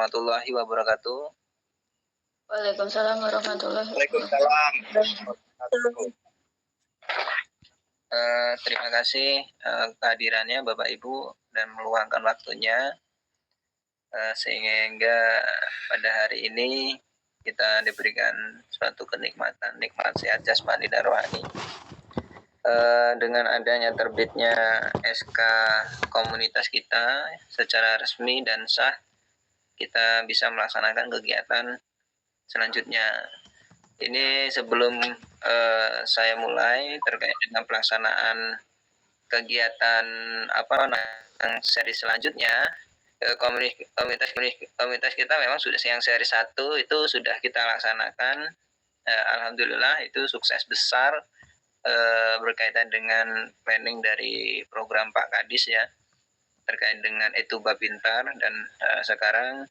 warahmatullahi wabarakatuh. Waalaikumsalam warahmatullahi Waalaikumsalam. wabarakatuh. Terima kasih kehadirannya Bapak Ibu dan meluangkan waktunya sehingga pada hari ini kita diberikan suatu kenikmatan, nikmat sehat jasmani dan rohani. Dengan adanya terbitnya SK komunitas kita secara resmi dan sah, kita bisa melaksanakan kegiatan selanjutnya. Ini sebelum saya mulai terkait dengan pelaksanaan kegiatan yang seri selanjutnya, komunitas kita memang sudah yang seri 1 itu sudah kita laksanakan. Alhamdulillah itu sukses besar berkaitan dengan planning dari program Pak Kadis ya, terkait dengan Etuba Pintar, dan sekarang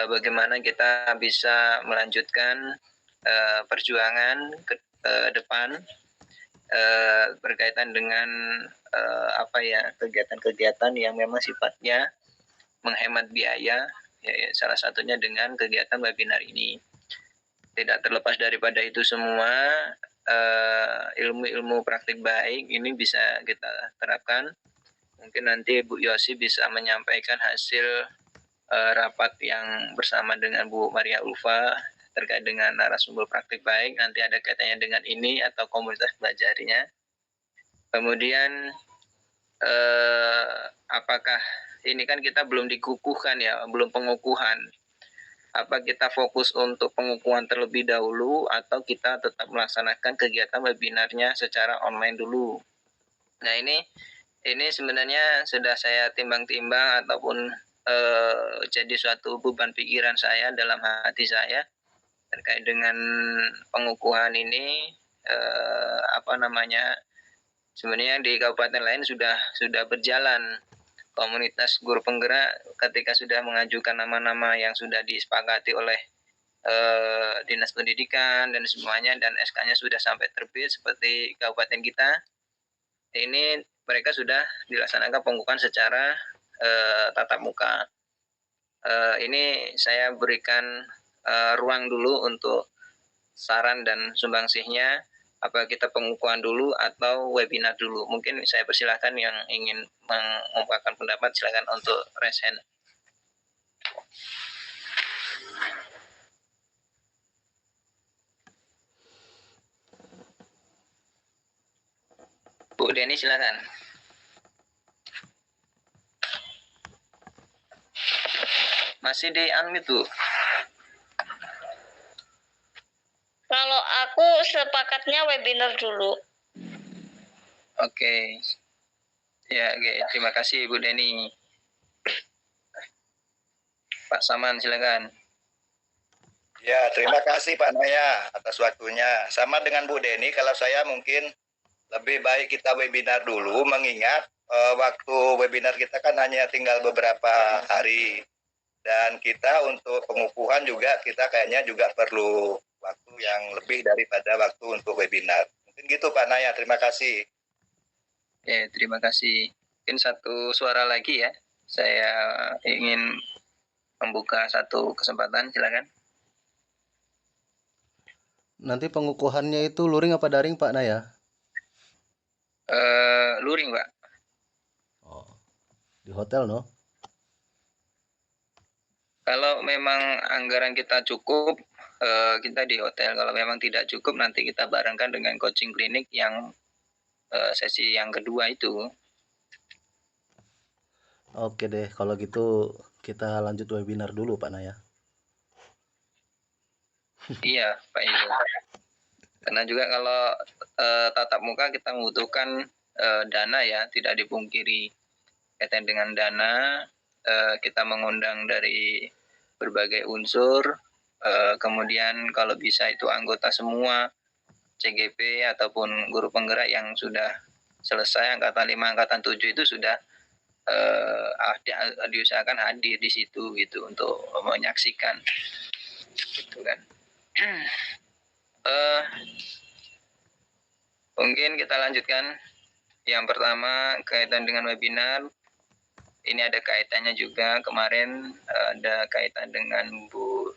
bagaimana kita bisa melanjutkan perjuangan ke depan berkaitan dengan kegiatan-kegiatan yang memang sifatnya menghemat biaya, ya, salah satunya dengan kegiatan webinar ini. Tidak terlepas daripada itu semua, ilmu-ilmu praktik baik ini bisa kita terapkan. Mungkin nanti Bu Yosi bisa menyampaikan hasil rapat yang bersama dengan Bu Maria Ulfa terkait dengan narasumber praktik baik, nanti ada kaitannya dengan ini atau komunitas belajarinya. Kemudian apakah ini kan kita belum dikukuhkan ya, belum pengukuhan. Apa kita fokus untuk pengukuhan terlebih dahulu atau kita tetap melaksanakan kegiatan webinarnya secara online dulu. Nah ini sebenarnya sudah saya timbang-timbang ataupun jadi suatu beban pikiran saya dalam hati saya terkait dengan pengukuhan ini. Sebenarnya di kabupaten lain sudah berjalan. Komunitas guru penggerak ketika sudah mengajukan nama-nama yang sudah disepakati oleh Dinas Pendidikan dan semuanya, dan SK-nya sudah sampai terbit seperti kabupaten kita, ini mereka sudah dilaksanakan pengukuhan secara tatap muka. Ini saya berikan ruang dulu untuk saran dan sumbangsihnya, apa kita pengukuhan dulu atau webinar dulu. Mungkin saya persilahkan yang ingin mengungkapkan pendapat, silakan untuk raise hand. Bu Deni silakan. Masih di unmute Bu. Kalau aku sepakatnya webinar dulu. Oke. Ya, oke. Terima kasih Bu Deni. Pak Saman silakan. Ya, terima kasih Pak Naya atas waktunya. Sama dengan Bu Deni, kalau saya mungkin lebih baik kita webinar dulu, mengingat waktu webinar kita kan hanya tinggal beberapa hari. Dan kita untuk pengukuhan juga kita kayaknya juga perlu waktu yang lebih daripada waktu untuk webinar. Mungkin gitu Pak Naya, terima kasih. Ya, terima kasih. Mungkin satu suara lagi ya. Saya ingin membuka satu kesempatan, silakan. Nanti pengukuhannya itu luring apa daring Pak Naya? Luring Pak. Oh, di hotel no? Kalau memang anggaran kita cukup, kita di hotel. Kalau memang tidak cukup, nanti kita barengkan dengan coaching klinik yang sesi yang kedua itu. Oke deh, kalau gitu kita lanjut webinar dulu Pak Naya. Iya Pak Ibu. Karena juga kalau tatap muka kita membutuhkan dana ya, tidak dipungkiri. Kaitan dengan dana, kita mengundang dari berbagai unsur, kemudian kalau bisa itu anggota semua, CGP ataupun guru penggerak yang sudah selesai angkatan 5, angkatan 7 itu sudah diusahakan hadir di situ gitu untuk menyaksikan gitu kan. Mungkin kita lanjutkan. Yang pertama kaitan dengan webinar. ini ada kaitannya juga kemarin ada kaitan dengan Bu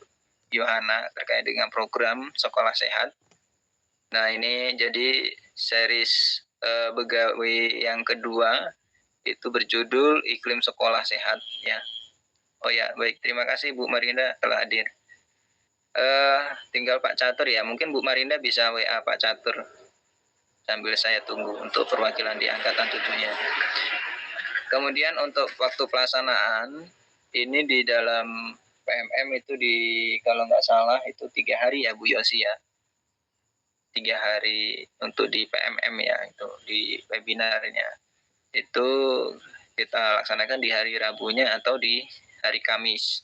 Yohana terkait dengan program sekolah sehat. Nah, ini jadi series pegawai yang kedua itu berjudul Iklim Sekolah Sehat ya. Oh ya, baik, terima kasih Bu Marinda telah hadir. Tinggal Pak Catur ya, mungkin Bu Marinda bisa WA Pak Catur sambil saya tunggu untuk perwakilan di angkatan 7-nya. Kemudian untuk waktu pelaksanaan ini di dalam PMM itu kalau nggak salah itu 3 hari ya Bu Yosi ya. 3 hari untuk di PMM ya, itu di webinarnya. Itu kita laksanakan di hari Rabunya atau di hari Kamis.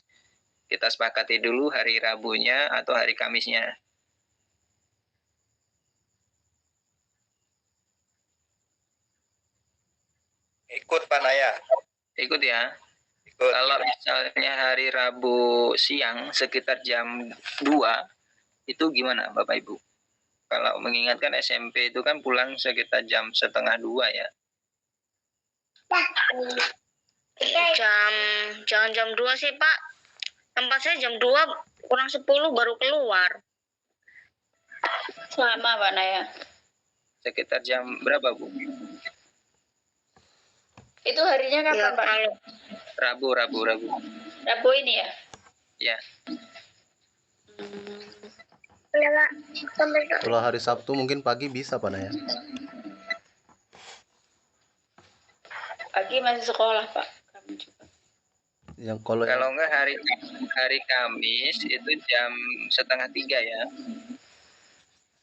Kita sepakati dulu hari Rabunya atau hari Kamisnya. Ikut Pak Naya. Ikut ya. Ikut. Kalau misalnya hari Rabu siang sekitar jam 2, itu gimana Bapak Ibu? Kalau mengingatkan SMP itu kan pulang sekitar jam 1:30 ya. Jangan jam 2 sih Pak. Tempat saya jam 2 kurang 10 baru keluar. Sama Pak Naya. Sekitar jam berapa Bu? Itu harinya kapan Pak? Rabu. Rabu ini ya? Ya. Kalau hari Sabtu mungkin pagi bisa Pak Naya. Pagi masih sekolah Pak. Kami juga. Yang Kalau enggak hari Kamis itu jam 2:30 ya.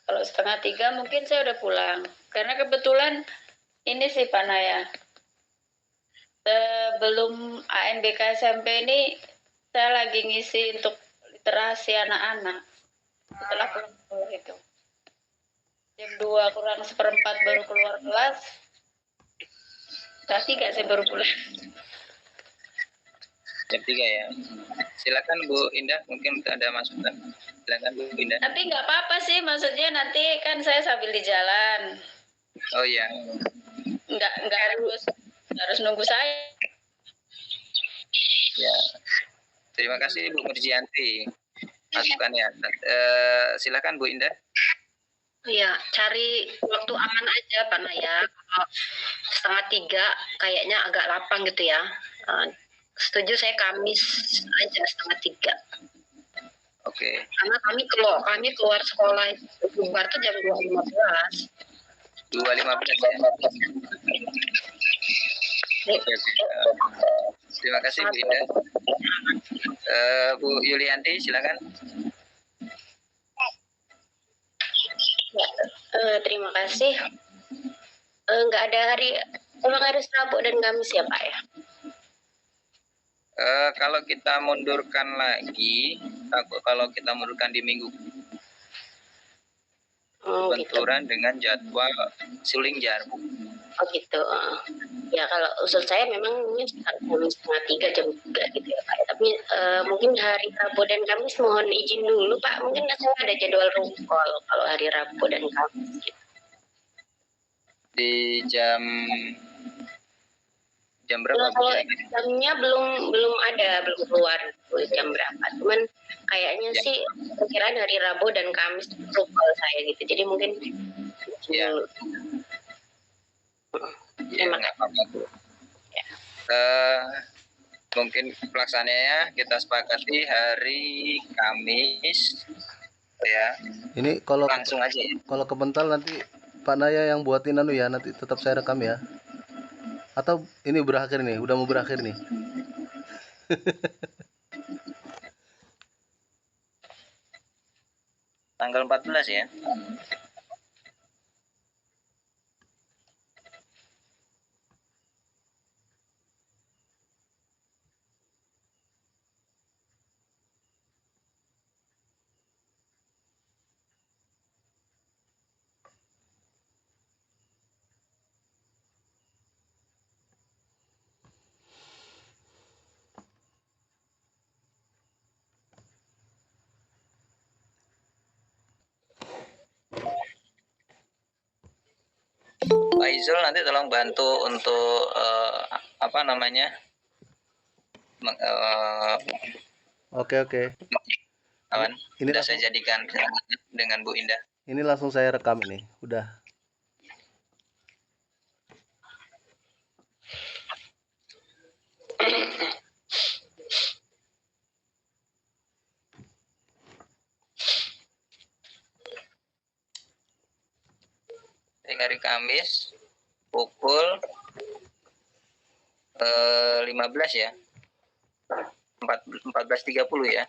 Kalau 2:30 mungkin saya udah pulang. Karena kebetulan ini sih Pak Naya. Sebelum ANBK SMP ini saya lagi ngisi untuk literasi anak-anak. Setelah pulang sekolah itu. Jam 2 kurang 1/4 baru keluar kelas. Jam 3 saya baru pulang. Jam 3 ya. Silakan Bu Indah, mungkin ada masukan. Silakan Bu Indah. Tapi nggak apa-apa sih, maksudnya nanti kan saya sambil di jalan. Oh iya. Nggak harus nunggu saya. Ya. Terima kasih Bu Murjianti masukannya. Silakan Bu Indah. Ya, cari waktu aman aja Pak Naya. Kalau 2:30 kayaknya agak lapang gitu ya. Setuju saya Kamis aja 2:30. Oke. Karena kami keluar sekolah bubar tuh jam 2:15. 2:15 ya. Oke. Terima kasih Bu Indah. Bu Yulianti silakan. Terima kasih. Nggak ada emang harus Rabu dan Kamis ya Pak ya? Kalau kita mundurkan lagi, kalau kita mundurkan di minggu benturan gitu. Dengan jadwal suling jarum. Oh gitu. Ya kalau usul saya memang jam 2:30 jam 3 gitu ya Pak. Tapi mungkin hari Rabu dan Kamis mohon izin dulu Pak. Mungkin saya ada jadwal room call kalau hari Rabu dan Kamis. Gitu. Di jam berapa? Nah, kalau jamnya belum keluar jam berapa. Cuman kayaknya sih perkiraan hari Rabu dan Kamis room call saya gitu. Jadi mungkin ya. Ya, nggak apa-apa Bu. Ya. Mungkin pelaksananya kita sepakati hari Kamis ya. Ini kalau langsung aja ya. Kalau kebental nanti Pak Naya yang buatin ya, nanti tetap saya rekam ya. Atau ini berakhir nih, udah mau berakhir nih. Tanggal 14 ya. Pak Izul nanti tolong bantu untuk Oke, oke. Awan, Ini sudah langsung saya jadikan dengan Bu Indah. ini langsung saya rekam ini. Udah. Hari Kamis pukul 15 ya. 14.30 ya.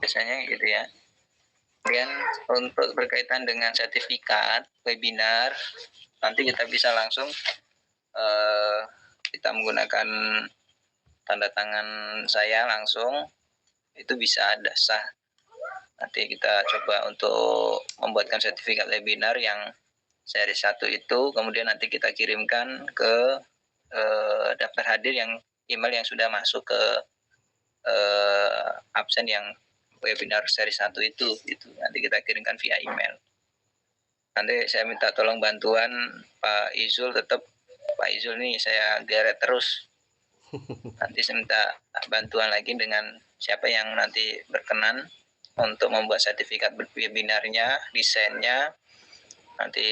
Biasanya gitu ya. Kemudian untuk berkaitan dengan sertifikat webinar, nanti kita bisa langsung kita menggunakan tanda tangan saya langsung, itu bisa ada sah. Nanti kita coba untuk membuatkan sertifikat webinar yang seri 1 itu, kemudian nanti kita kirimkan ke daftar hadir yang email yang sudah masuk ke absen yang webinar seri 1 itu gitu. Nanti kita kirimkan via email. Nanti saya minta tolong bantuan Pak Izul, tetap Pak Izul nih saya geret terus. Nanti saya minta bantuan lagi dengan siapa yang nanti berkenan untuk membuat sertifikat webinarnya, desainnya. Nanti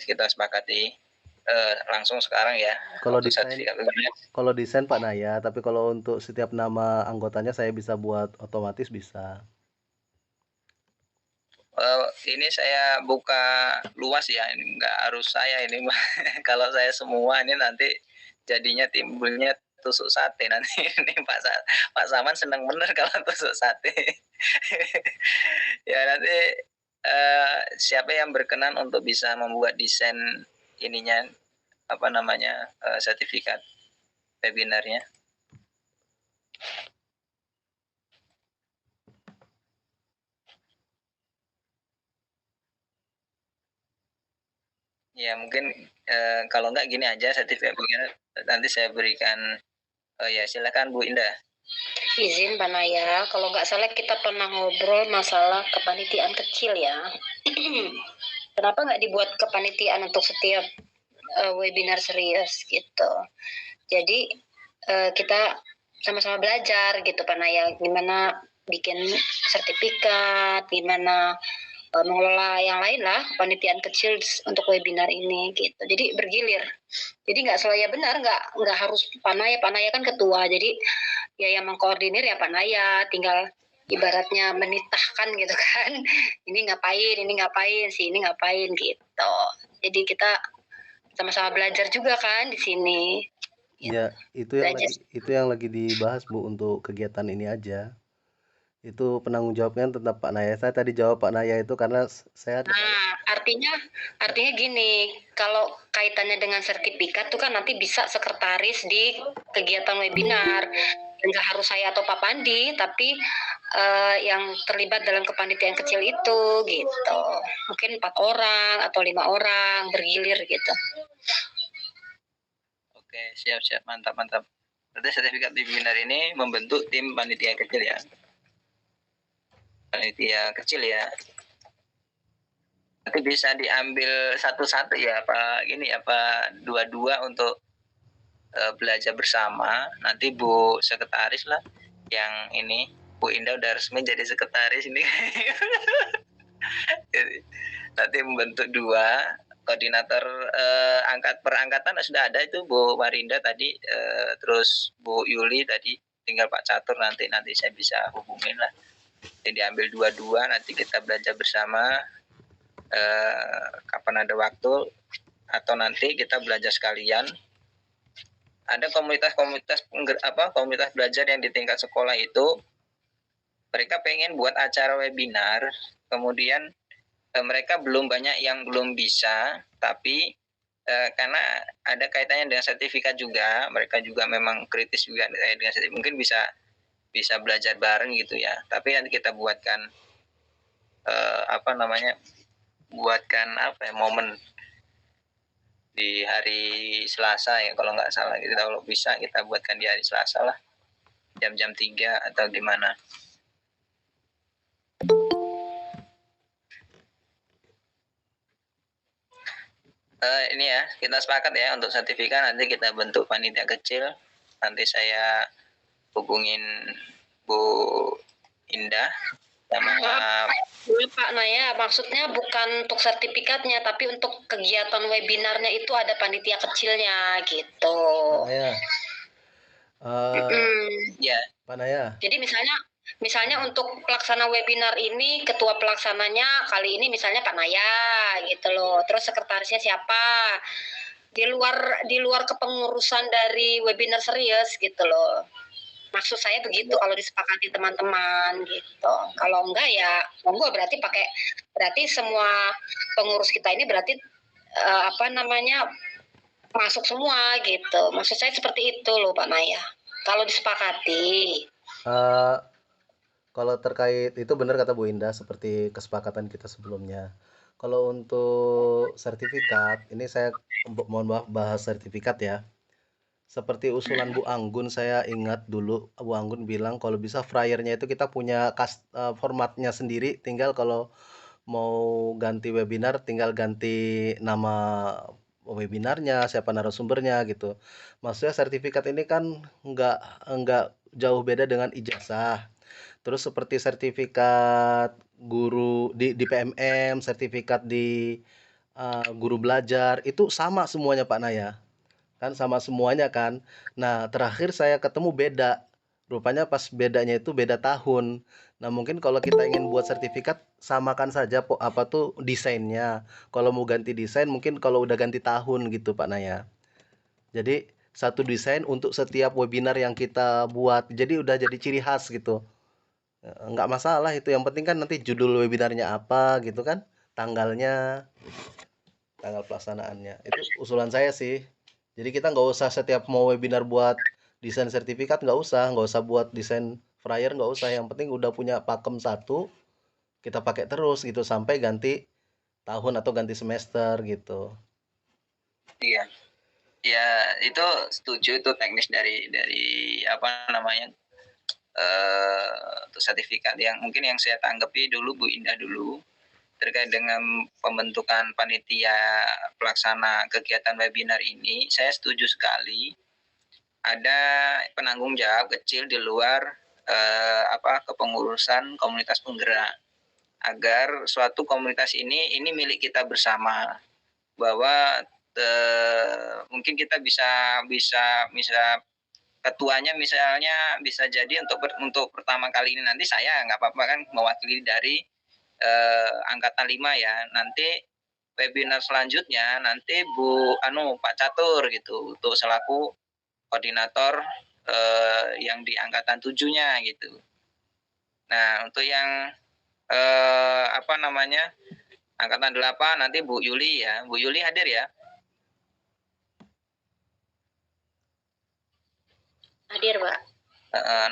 kita sepakati langsung sekarang ya. Kalau untuk desain sertifikat webinar. Kalau desain Pak Naya, tapi kalau untuk setiap nama anggotanya saya bisa buat otomatis bisa. Ini saya buka luas ya, ini nggak harus saya ini. Kalau saya semua ini nanti jadinya timbulnya tusuk sate nanti. Ini Pak Saman senang bener kalau tusuk sate. Ya nanti siapa yang berkenan untuk bisa membuat desain ininya, apa namanya, sertifikat webinarnya. Ya mungkin kalau nggak gini aja, sertifikat webinar nanti saya berikan. Ya silakan Bu Indah. Izin Pak Naya, kalau nggak salah kita pernah ngobrol masalah kepanitiaan kecil ya. Kenapa nggak dibuat kepanitiaan untuk setiap webinar serius gitu? Jadi kita sama-sama belajar gitu Pak Naya, gimana bikin sertifikat, gimana mengelola yang lain lah, kepanitiaan kecil untuk webinar ini gitu. Jadi bergilir. Jadi nggak selalu ya benar, nggak harus Pak Naya kan ketua. Jadi ya yang mengkoordinir ya Pak Naya, tinggal ibaratnya menitahkan gitu kan. Ini ngapain, si ini ngapain gitu. Jadi kita sama-sama belajar juga kan di sini. Ya, itu yang lagi dibahas Bu untuk kegiatan ini aja. Itu penanggung jawabnya tetap Pak Naya. Saya tadi jawab Pak Naya itu karena saya Artinya gini, kalau kaitannya dengan sertifikat tuh kan nanti bisa sekretaris di kegiatan webinar. Nggak harus saya atau Pak Pandi, tapi yang terlibat dalam kepanitiaan kecil itu gitu. Mungkin 4 orang atau 5 orang bergilir gitu. Oke, siap, mantap. Berarti sertifikat webinar ini membentuk tim panitia kecil ya. Panitia kecil ya. Nanti bisa diambil satu-satu ya, apa gini apa dua-dua untuk belajar bersama. Nanti Bu sekretaris lah yang ini. Bu Indah udah resmi jadi sekretaris ini. Jadi, nanti membentuk 2 koordinator perangkatan sudah ada itu Bu Marinda tadi, terus Bu Yuli tadi, tinggal Pak Catur nanti saya bisa hubungin lah. Jadi diambil 2-2, nanti kita belajar bersama kapan ada waktu, atau nanti kita belajar sekalian. Ada komunitas belajar yang di tingkat sekolah itu, mereka pengen buat acara webinar, kemudian mereka banyak yang belum bisa, tapi karena ada kaitannya dengan sertifikat juga, mereka juga memang kritis juga dengan sertifikat, mungkin bisa belajar bareng gitu ya. Tapi nanti kita buatkan momen di hari Selasa ya kalau nggak salah. Kita kalau bisa kita buatkan di hari Selasa lah, jam-jam 3 atau gimana. Ini ya, kita sepakat ya untuk sertifikat nanti kita bentuk panitia kecil. Nanti saya hubungin Bu Indah sama Pak Naya, maksudnya bukan untuk sertifikatnya, tapi untuk kegiatan webinarnya itu ada panitia kecilnya gitu. Pak Naya. ya. Pak Naya. Jadi misalnya untuk pelaksana webinar ini, ketua pelaksananya kali ini misalnya Pak Naya gitu loh. Terus sekretarisnya siapa? Di luar kepengurusan dari webinar serius gitu loh. Maksud saya begitu kalau disepakati teman-teman gitu. Kalau enggak ya monggo, berarti semua pengurus kita ini berarti masuk semua gitu. Maksud saya seperti itu loh Pak Naya. Kalau disepakati. Kalau terkait itu benar kata Bu Indah seperti kesepakatan kita sebelumnya. Kalau untuk sertifikat, ini saya mohon maaf bahas sertifikat ya. Seperti usulan Bu Anggun, saya ingat dulu Bu Anggun bilang kalau bisa flyernya itu kita punya formatnya sendiri, tinggal kalau mau ganti webinar tinggal ganti nama webinarnya, siapa narasumbernya gitu. Maksudnya sertifikat ini kan nggak jauh beda dengan ijazah. Terus seperti sertifikat guru di PMM, sertifikat di guru belajar itu sama semuanya Pak Naya. Kan sama semuanya kan. Nah, terakhir saya ketemu beda. Rupanya pas bedanya itu beda tahun. Nah, mungkin kalau kita ingin buat sertifikat samakan saja apa tuh desainnya. Kalau mau ganti desain mungkin kalau udah ganti tahun gitu Pak Naya. Jadi satu desain untuk setiap webinar yang kita buat. Jadi udah jadi ciri khas gitu. Nggak masalah itu, yang penting kan nanti judul webinarnya apa gitu kan, tanggalnya, tanggal pelaksanaannya. Itu usulan saya sih. Jadi kita nggak usah setiap mau webinar buat desain sertifikat, nggak usah buat desain flyer, nggak usah. Yang penting udah punya pakem satu, kita pakai terus gitu sampai ganti tahun atau ganti semester gitu. Iya. Ya, itu setuju, itu teknis dari apa namanya? Untuk sertifikat yang mungkin yang saya tanggapi dulu Bu Indah dulu terkait dengan pembentukan panitia pelaksana kegiatan webinar ini, saya setuju sekali ada penanggung jawab kecil di luar kepengurusan komunitas penggerak, agar suatu komunitas ini milik kita bersama, bahwa mungkin kita bisa ketuanya misalnya bisa jadi untuk pertama kali ini nanti saya nggak apa-apa kan mewakili dari angkatan 5 ya. Nanti webinar selanjutnya nanti Pak Catur gitu untuk selaku koordinator yang di angkatan 7-nya gitu. Nah, untuk yang angkatan 8 nanti Bu Yuli ya. Bu Yuli hadir ya? Hadir, Pak.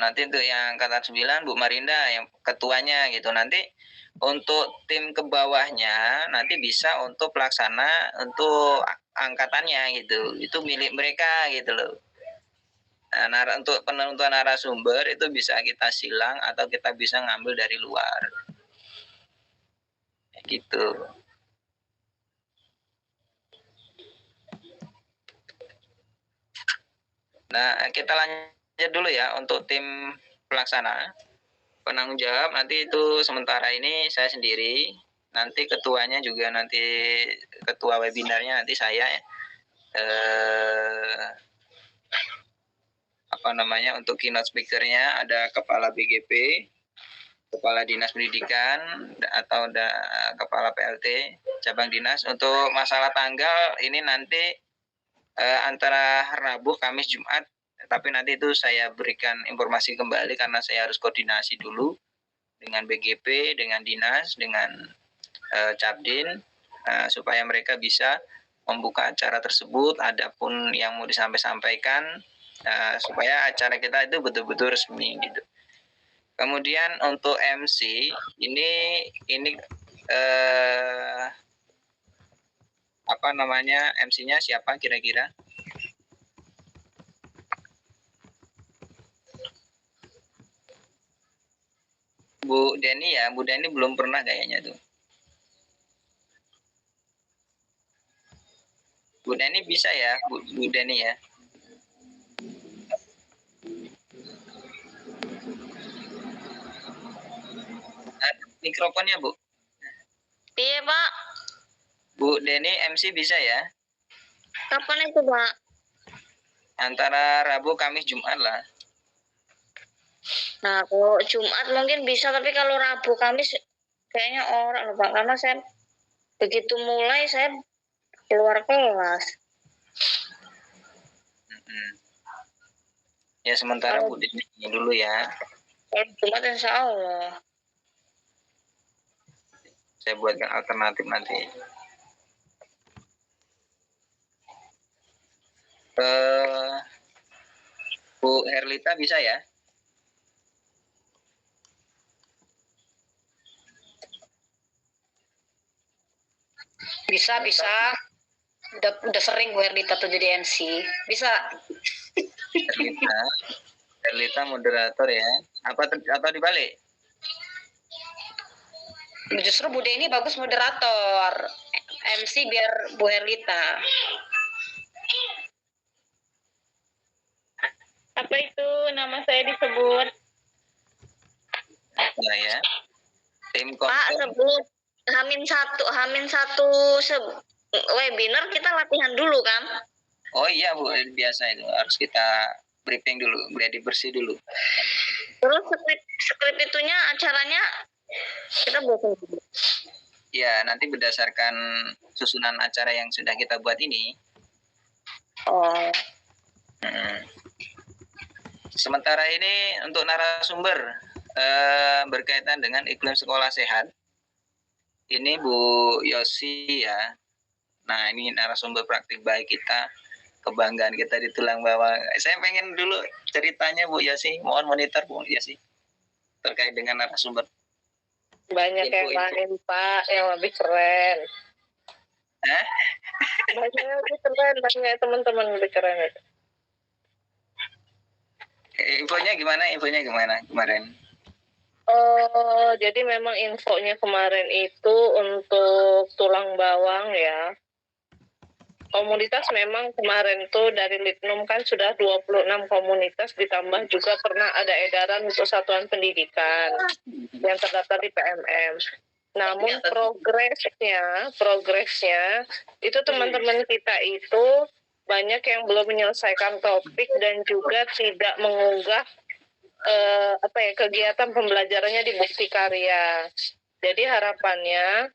Nanti untuk yang angkatan 9 Bu Marinda yang ketuanya gitu. Nanti untuk tim ke bawahnya nanti bisa untuk pelaksana untuk angkatannya gitu. Itu milik mereka gitu loh. Nah, untuk penentuan narasumber itu bisa kita silang atau kita bisa ngambil dari luar. Gitu. Nah, kita lanjut dulu ya untuk tim pelaksana. Penanggung jawab nanti itu sementara ini saya sendiri. Nanti ketuanya juga nanti ketua webinarnya nanti saya untuk keynote speakernya ada kepala BGP, kepala dinas pendidikan atau kepala PLT cabang dinas. Untuk masalah tanggal ini nanti antara Rabu, Kamis, Jumat, tapi nanti itu saya berikan informasi kembali karena saya harus koordinasi dulu dengan BGP, dengan dinas, dengan Cabdin, supaya mereka bisa membuka acara tersebut, adapun yang mau disampaikan supaya acara kita itu betul-betul resmi gitu. Kemudian untuk MC ini MC-nya siapa kira-kira? Bu Deni ya, Bu Deni belum pernah kayaknya tuh. Deni bisa ya, Bu Deni ya. Mikrofonnya Bu. Iya Pak. Bu Deni MC bisa ya? Kapan itu Pak? Antara Rabu, Kamis, Jumat lah. Nah, kalau Jumat mungkin bisa, tapi kalau Rabu, Kamis kayaknya orang loh Pak, karena saya begitu mulai saya keluar kelas. Ya sementara Bu Deni dulu ya. Kalau Jumat insya Allah. Saya buatkan alternatif nanti. Bu Herlita bisa ya? Bisa. Udah sering Bu Erdita tuh jadi MC. Bisa. Herlita moderator ya. Atau dibalik? Justru Bu Deni bagus moderator. MC biar Bu Herlita. Apa itu nama saya disebut? Nah ya. Tim Pak, konten. sebelum Hamin satu webinar kita latihan dulu kan? Oh iya Bu, biasa itu harus kita briefing dulu, gladi bersih dulu. Terus skrip itunya acaranya kita buat dulu. Ya, nanti berdasarkan susunan acara yang sudah kita buat ini. Oh. Sementara ini untuk narasumber berkaitan dengan iklim sekolah sehat. Ini Bu Yosi ya. Nah, ini narasumber praktik baik kita, kebanggaan kita di tulang bawah. Saya pengen dulu ceritanya Bu Yosi, mohon monitor Bu Yosi terkait dengan narasumber. Banyak yang lain Pak yang lebih keren. Banyak yang lebih keren, banyak teman-teman lebih keren. Infonya gimana kemarin? Jadi memang infonya kemarin itu untuk tulang bawang ya. Komunitas memang kemarin tuh dari Litnum kan sudah 26 komunitas, ditambah juga pernah ada edaran untuk satuan pendidikan yang terdaftar di PMM. Namun progresnya itu teman-teman kita itu banyak yang belum menyelesaikan topik dan juga tidak mengunggah kegiatan pembelajarannya di bukti karya. Jadi harapannya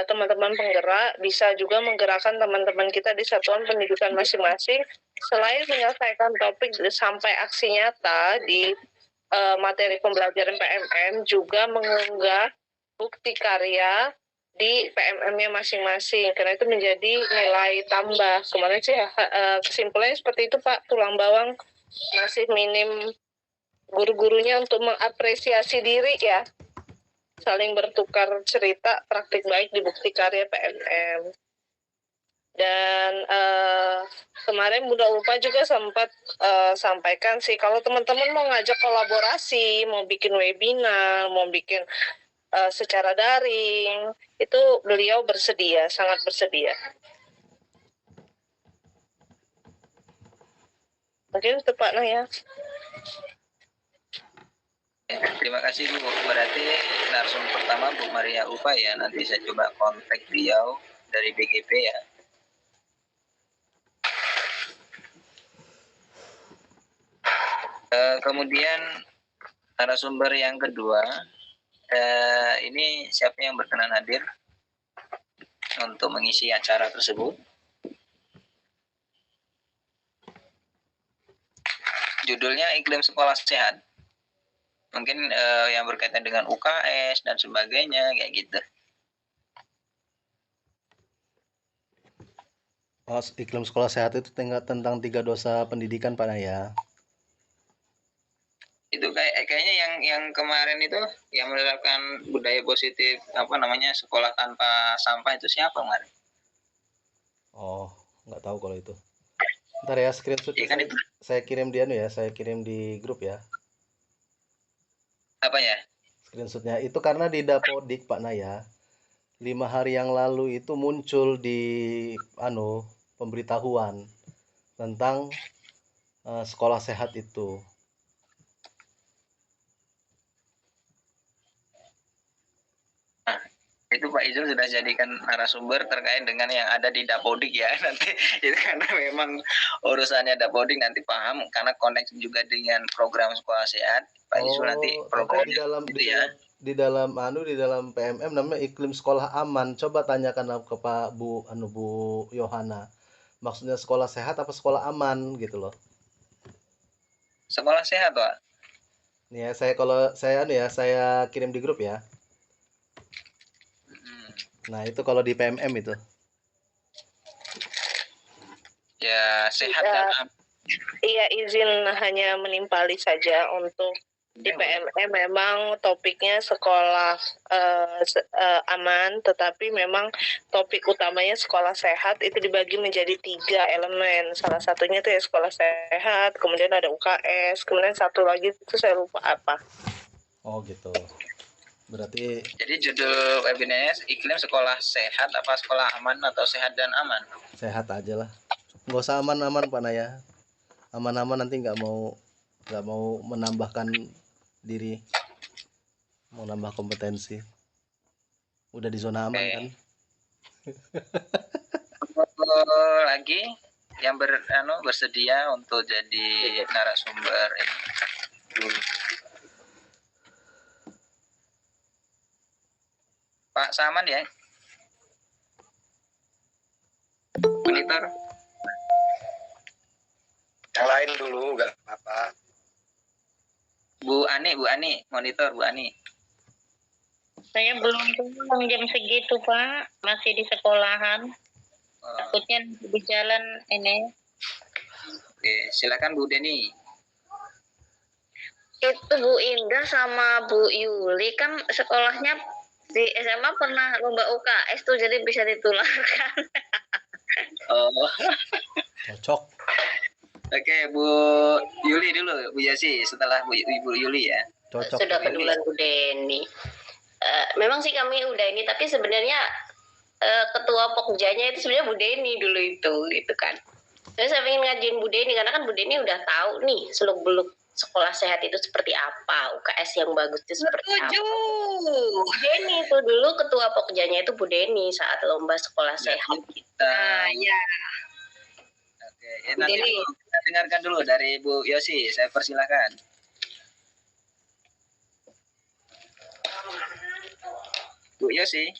teman-teman penggerak bisa juga menggerakkan teman-teman kita di satuan pendidikan masing-masing, selain menyelesaikan topik sampai aksi nyata di materi pembelajaran PMM, juga mengunggah bukti karya di PMM-nya masing-masing, karena itu menjadi nilai tambah. Kemarin sih kesimpulannya seperti itu Pak, tulang bawang masih minim guru-gurunya untuk mengapresiasi diri ya, saling bertukar cerita praktik baik di bukti karya PMM. Dan kemarin Bunda Ulfa juga sempat sampaikan sih, kalau teman-teman mau ngajak kolaborasi, mau bikin webinar, mau bikin secara daring, itu beliau bersedia, sangat bersedia. Mungkin itu Pak Naya. Terima kasih Bu. Berarti narasumber pertama Bu Maria Ulfa ya. Nanti saya coba kontak beliau dari BGP ya. Kemudian narasumber yang kedua, ini siapa yang berkenan hadir untuk mengisi acara tersebut? Judulnya Iklim Sekolah Sehat. Mungkin yang berkaitan dengan UKS dan sebagainya kayak gitu. Iklim sekolah sehat itu tentang 3 dosa pendidikan Pak Naya. Itu kayaknya yang kemarin itu yang menerapkan budaya positif sekolah tanpa sampah itu siapa kemarin? Oh, nggak tahu kalau itu. Ntar ya screenshotnya kan saya kirim saya kirim di grup ya. Apa ya? Screenshotnya itu karena di Dapodik Pak Naya 5 hari yang lalu itu muncul di pemberitahuan tentang sekolah sehat itu. Itu Pak Izul sudah jadikan narasumber terkait dengan yang ada di Dapodik ya nanti itu karena memang urusannya Dapodik nanti paham karena koneksi juga dengan program sekolah sehat Pak Izul nanti Itu program di dalam ya. di dalam PMM namanya iklim sekolah aman. Coba tanyakan ke Pak Bu Yohana. Maksudnya sekolah sehat apa sekolah aman gitu loh. Sekolah sehat Pak. Nih ya, saya kirim di grup ya. Nah, itu kalau di PMM itu. Ya sehat dan aman. Iya, izin hanya menimpali saja untuk di PMM memang topiknya sekolah aman, tetapi memang topik utamanya sekolah sehat itu dibagi menjadi 3 elemen. Salah satunya itu ya sekolah sehat, kemudian ada UKS, kemudian satu lagi itu saya lupa apa. Oh gitu. Berarti Jadi judul webinarnya iklim sekolah sehat apa sekolah aman atau sehat dan aman? sehat aja lah. Nggak usah aman-aman Pak Naya. Aman-aman nanti nggak mau menambahkan diri, mau nambah kompetensi. Udah di zona aman kan? Lagi yang bersedia untuk jadi narasumber ini. Pak Saman ya. Monitor. Yang lain dulu nggak apa-apa. Bu Ani, monitor Bu Ani. Saya belum pulang jam segitu, Pak. Masih di sekolahan. Takutnya di jalan ini. Oke, silakan Bu Deni. Itu Bu Indah sama Bu Yuli kan sekolahnya di SMA pernah lomba UKS tuh, jadi bisa ditularkan. Oh. Cocok. Oke, Bu Yuli dulu, Bu Yasi setelah Bu Yuli ya. Cocok. Sudah kebetulan Bu Deni. Memang sih kami udah ini, tapi sebenarnya ketua pokjanya itu sebenarnya Bu Deni dulu itu gitu kan. Terus saya ingin ngajuin Bu Deni karena kan Bu Deni udah tahu nih seluk-beluk sekolah sehat itu seperti apa, UKS yang bagus itu seperti apa. Bu Deni itu dulu ketua pokjanya itu Bu Deni saat lomba sekolah sehat. Ya. Oke, ya, nanti kita dengarkan dulu dari Bu Yosi. Saya persilahkan. Bu Yosi.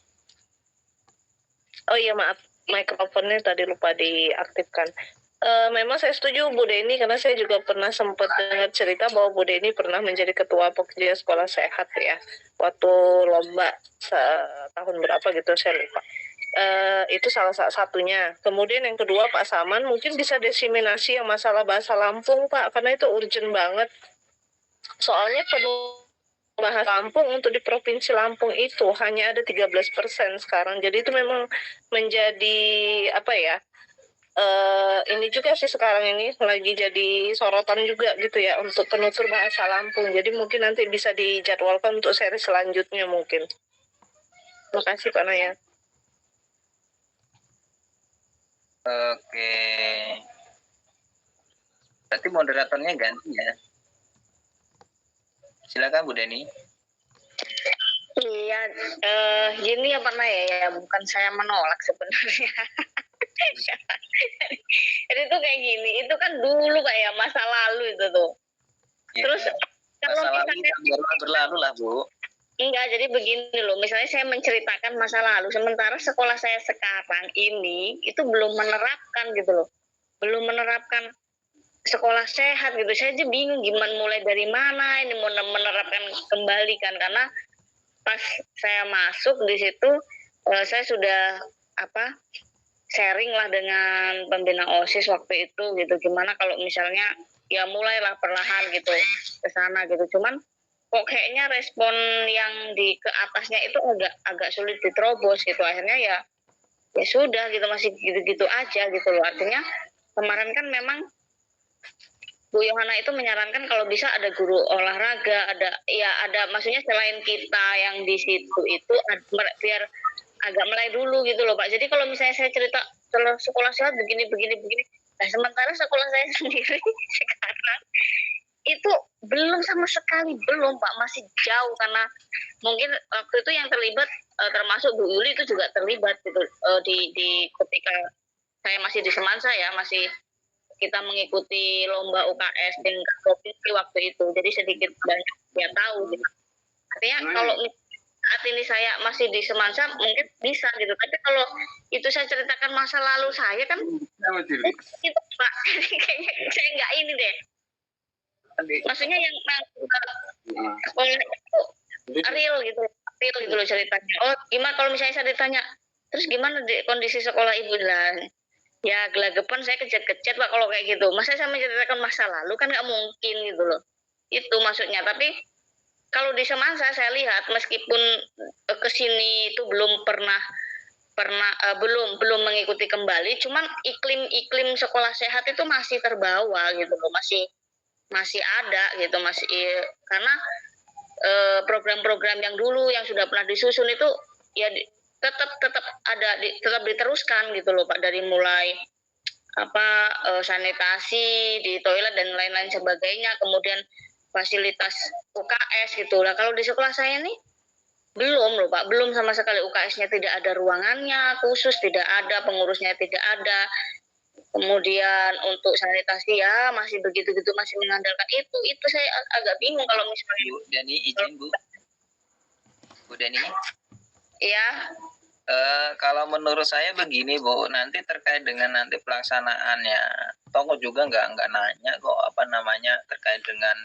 Oh iya, maaf, mikrofonnya tadi lupa diaktifkan. Memang saya setuju Bu Deni karena saya juga pernah sempat dengar cerita bahwa Bu Deni pernah menjadi ketua pokja sekolah sehat ya waktu lomba tahun berapa gitu saya lupa. Itu salah satunya. Kemudian yang kedua Pak Saman mungkin bisa diseminasi yang masalah bahasa Lampung Pak, karena itu urgent banget. Soalnya bahasa Lampung untuk di Provinsi Lampung itu hanya ada 13% sekarang. Jadi itu memang menjadi apa ya? Ini juga sih sekarang ini lagi jadi sorotan juga gitu ya untuk penutur bahasa Lampung. Jadi mungkin nanti bisa dijadwalkan untuk seri selanjutnya mungkin. Terima kasih Pak Naya. Oke. Berarti moderatornya ganti ya. Silakan Bu Deni. Iya, gini ya Pak Naya ya, bukan saya menolak sebenarnya. Jadi itu kayak gini, itu kan dulu Pak ya, masa lalu itu tuh. Ya, Terus kalau masa lalu misalnya berlalu lah Bu. enggak, jadi begini loh, misalnya saya menceritakan masa lalu, sementara sekolah saya sekarang ini itu belum menerapkan gitu loh, belum menerapkan sekolah sehat gitu. Saya aja bingung gimana mulai dari mana ini mau menerapkan kembali kan, karena pas saya masuk di situ saya sudah sharing lah dengan pembina OSIS waktu itu gitu, gimana kalau misalnya ya mulailah perlahan gitu ke sana gitu. Cuman kok kayaknya respon yang di ke atasnya itu agak sulit diterobos gitu. Akhirnya ya sudah gitu, masih gitu-gitu aja gitu loh. Artinya kemarin kan memang Bu Yohana itu menyarankan kalau bisa ada guru olahraga, ada maksudnya selain kita yang di situ itu biar agak mulai dulu gitu loh Pak. Jadi kalau misalnya saya cerita kalau sekolah sehat begini. Nah, sementara sekolah saya sendiri sekarang itu belum sama sekali, belum Pak, masih jauh, karena mungkin waktu itu yang terlibat termasuk Bu Yuli itu juga terlibat gitu, di ketika saya masih di Semansa ya, masih kita mengikuti lomba UKS tingkat provinsi waktu itu, jadi sedikit banyak dia tahu gitu. Artinya kalau saat ini saya masih di Semansa mungkin bisa gitu, tapi kalau itu saya ceritakan masa lalu saya kan itu Pak, jadi kayaknya saya nggak ini deh, maksudnya yang sekolah itu real gitu loh ceritanya. Oh gimana kalau misalnya saya ditanya, terus gimana kondisi sekolah ibu lah, ya gelagapan saya kejet Pak kalau kayak gitu. Masa saya menceritakan masa lalu, kan nggak mungkin gitu loh, itu maksudnya. Tapi kalau di Semansa saya lihat meskipun kesini itu belum belum mengikuti kembali, cuman iklim sekolah sehat itu masih terbawa gitu loh, masih ada gitu, karena program-program yang dulu yang sudah pernah disusun itu ya tetap ada, tetap diteruskan gitu loh Pak, dari mulai sanitasi di toilet dan lain-lain sebagainya, kemudian fasilitas UKS gitu lah. Kalau di sekolah saya ini belum loh Pak, belum sama sekali. UKS-nya tidak ada ruangannya khusus, tidak ada pengurusnya, tidak ada. Kemudian untuk sanitasi ya masih begitu-gitu, masih mengandalkan itu saya agak bingung kalau misalnya. Bu Deni, izin Bu Deni. Iya. Kalau menurut saya begini Bu, nanti terkait dengan nanti pelaksanaannya, Toko juga nggak nanya kok terkait dengan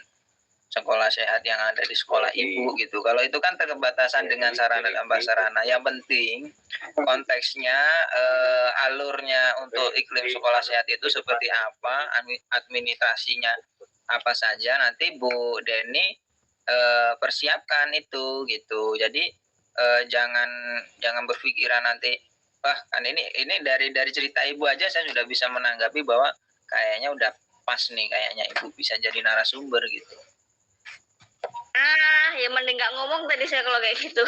sekolah sehat yang ada di sekolah ibu gitu. Kalau itu kan keterbatasan dengan sarana dan prasarana. Yang penting konteksnya, alurnya untuk iklim sekolah sehat itu seperti apa, administrasinya apa saja, nanti Bu Deni persiapkan itu gitu. Jadi jangan berpikiran nanti kan ini dari cerita ibu aja saya sudah bisa menanggapi bahwa kayaknya udah pas nih, kayaknya ibu bisa jadi narasumber gitu. Ya mending nggak ngomong tadi saya kalau kayak gitu.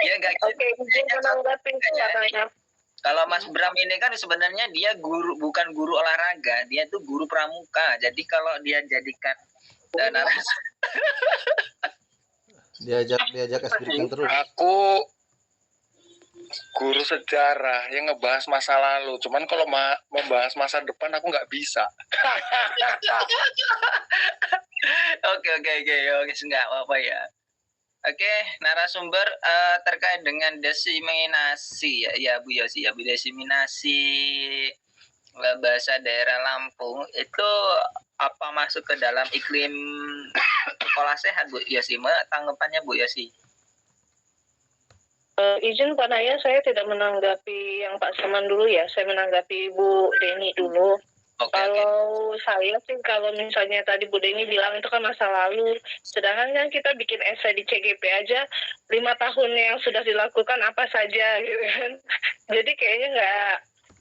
Ya nggak gitu. Oke, izin menanggapi itu katanya. Kalau Mas Bram ini kan sebenarnya dia bukan guru olahraga, dia tuh guru pramuka. Jadi kalau dia jadikan narasumber, diajak es briefing terus. Aku guru sejarah yang ngebahas masa lalu, cuman kalau membahas masa depan aku nggak bisa. Oke, nggak apa-apa ya. Oke, narasumber terkait dengan diseminasi ya Bu Yosi ya, diseminasi bahasa daerah Lampung itu apa masuk ke dalam iklim sekolah sehat Bu Yosi? Tanggapannya Bu Yosi? Izin Pak Naya, saya tidak menanggapi yang Pak Saman dulu ya, saya menanggapi Bu Deni dulu. Kalau saya sih, kalau misalnya tadi Bu Deni bilang itu kan masa lalu, sedangkan kan kita bikin essay di CGP aja 5 tahun yang sudah dilakukan apa saja gitu kan. Jadi kayaknya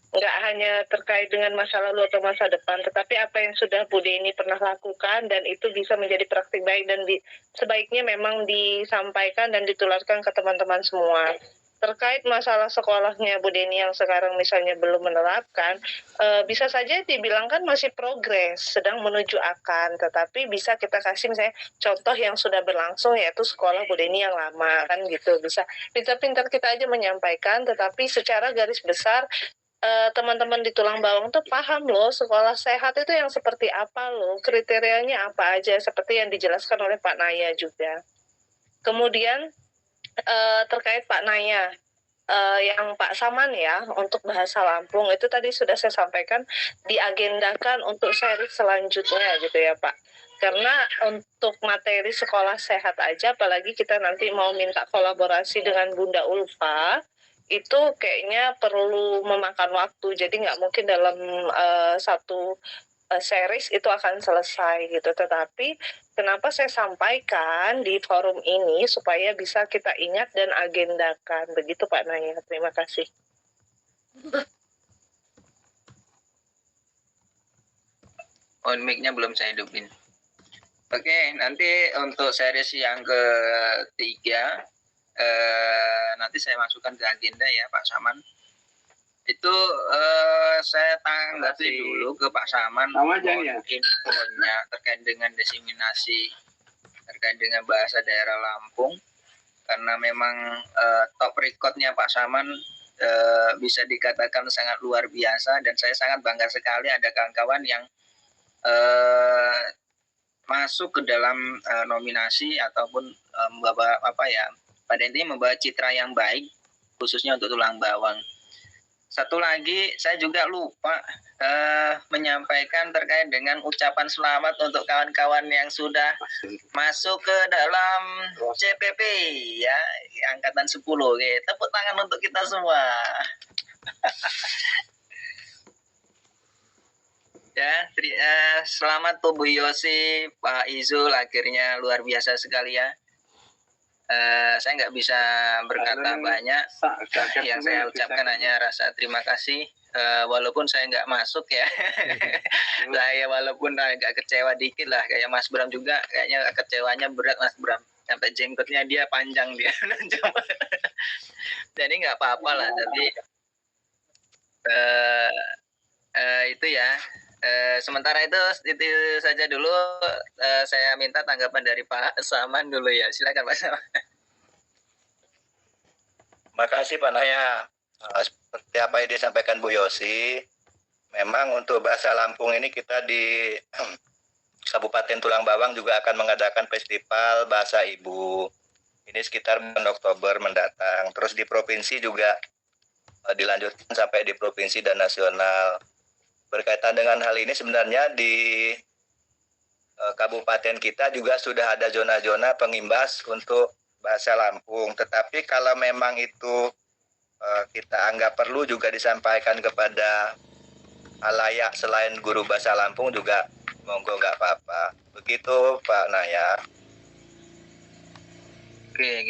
nggak hanya terkait dengan masa lalu atau masa depan, tetapi apa yang sudah Bu Deni pernah lakukan dan itu bisa menjadi praktik baik dan sebaiknya memang disampaikan dan ditularkan ke teman-teman semua. Terkait masalah sekolahnya Bu Deni yang sekarang misalnya belum menerapkan, bisa saja dibilangkan masih progres, sedang menuju akan, tetapi bisa kita kasih misalnya contoh yang sudah berlangsung, yaitu sekolah Bu Deni yang lama, kan gitu. Bisa pintar-pintar kita aja menyampaikan, tetapi secara garis besar teman-teman di Tulang Bawang tuh paham loh, sekolah sehat itu yang seperti apa loh, kriterianya apa aja, seperti yang dijelaskan oleh Pak Naya juga. Kemudian terkait Pak Naya, yang Pak Saman ya, untuk bahasa Lampung itu tadi sudah saya sampaikan, diagendakan untuk seri selanjutnya gitu ya Pak. Karena untuk materi sekolah sehat aja, apalagi kita nanti mau minta kolaborasi dengan Bunda Ulfa, itu kayaknya perlu memakan waktu, jadi nggak mungkin dalam satu series itu akan selesai gitu. Tetapi kenapa saya sampaikan di forum ini supaya bisa kita ingat dan agendakan, begitu Pak Naya. Terima kasih. Mic-nya belum saya hidupin. Oke, nanti untuk series yang ketiga nanti saya masukkan ke agenda ya Pak Saman. Itu saya tanggapi dulu ke Pak Saman infonya terkait dengan diseminasi terkait dengan bahasa daerah Lampung, karena memang top recordnya Pak Saman bisa dikatakan sangat luar biasa, dan saya sangat bangga sekali ada kawan-kawan yang masuk ke dalam nominasi ataupun membawa pada intinya membawa citra yang baik khususnya untuk tulang bawang. Satu lagi saya juga lupa menyampaikan terkait dengan ucapan selamat untuk kawan-kawan yang sudah masuk ke dalam CPP ya, angkatan 10. Oke, tepuk tangan untuk kita semua. Ya, selamat Bu Yosi, Pak Izul, akhirnya luar biasa sekali ya. Saya nggak bisa berkata banyak, yang saya ucapkan hanya rasa terima kasih, walaupun saya nggak masuk ya. Saya walaupun agak kecewa dikit lah, kayak Mas Bram juga, kayaknya kecewanya berat Mas Bram, sampai jenggotnya dia panjang dia. Jadi nggak apa-apa lah, tapi itu ya. Sementara itu saja dulu. Saya minta tanggapan dari Pak Saman dulu ya. Silakan Pak Saman. Makasih Pak Naya. Seperti apa yang disampaikan Bu Yosi, memang untuk bahasa Lampung ini kita di Kabupaten Tulang Bawang juga akan mengadakan festival bahasa ibu. Ini sekitar bulan Oktober mendatang. Terus di provinsi juga dilanjutkan sampai di provinsi dan nasional. Berkaitan dengan hal ini sebenarnya di kabupaten kita juga sudah ada zona-zona pengimbas untuk bahasa Lampung. Tetapi kalau memang itu kita anggap perlu juga disampaikan kepada halayak selain guru bahasa Lampung juga monggo nggak apa-apa. Begitu Pak Naya. Oke.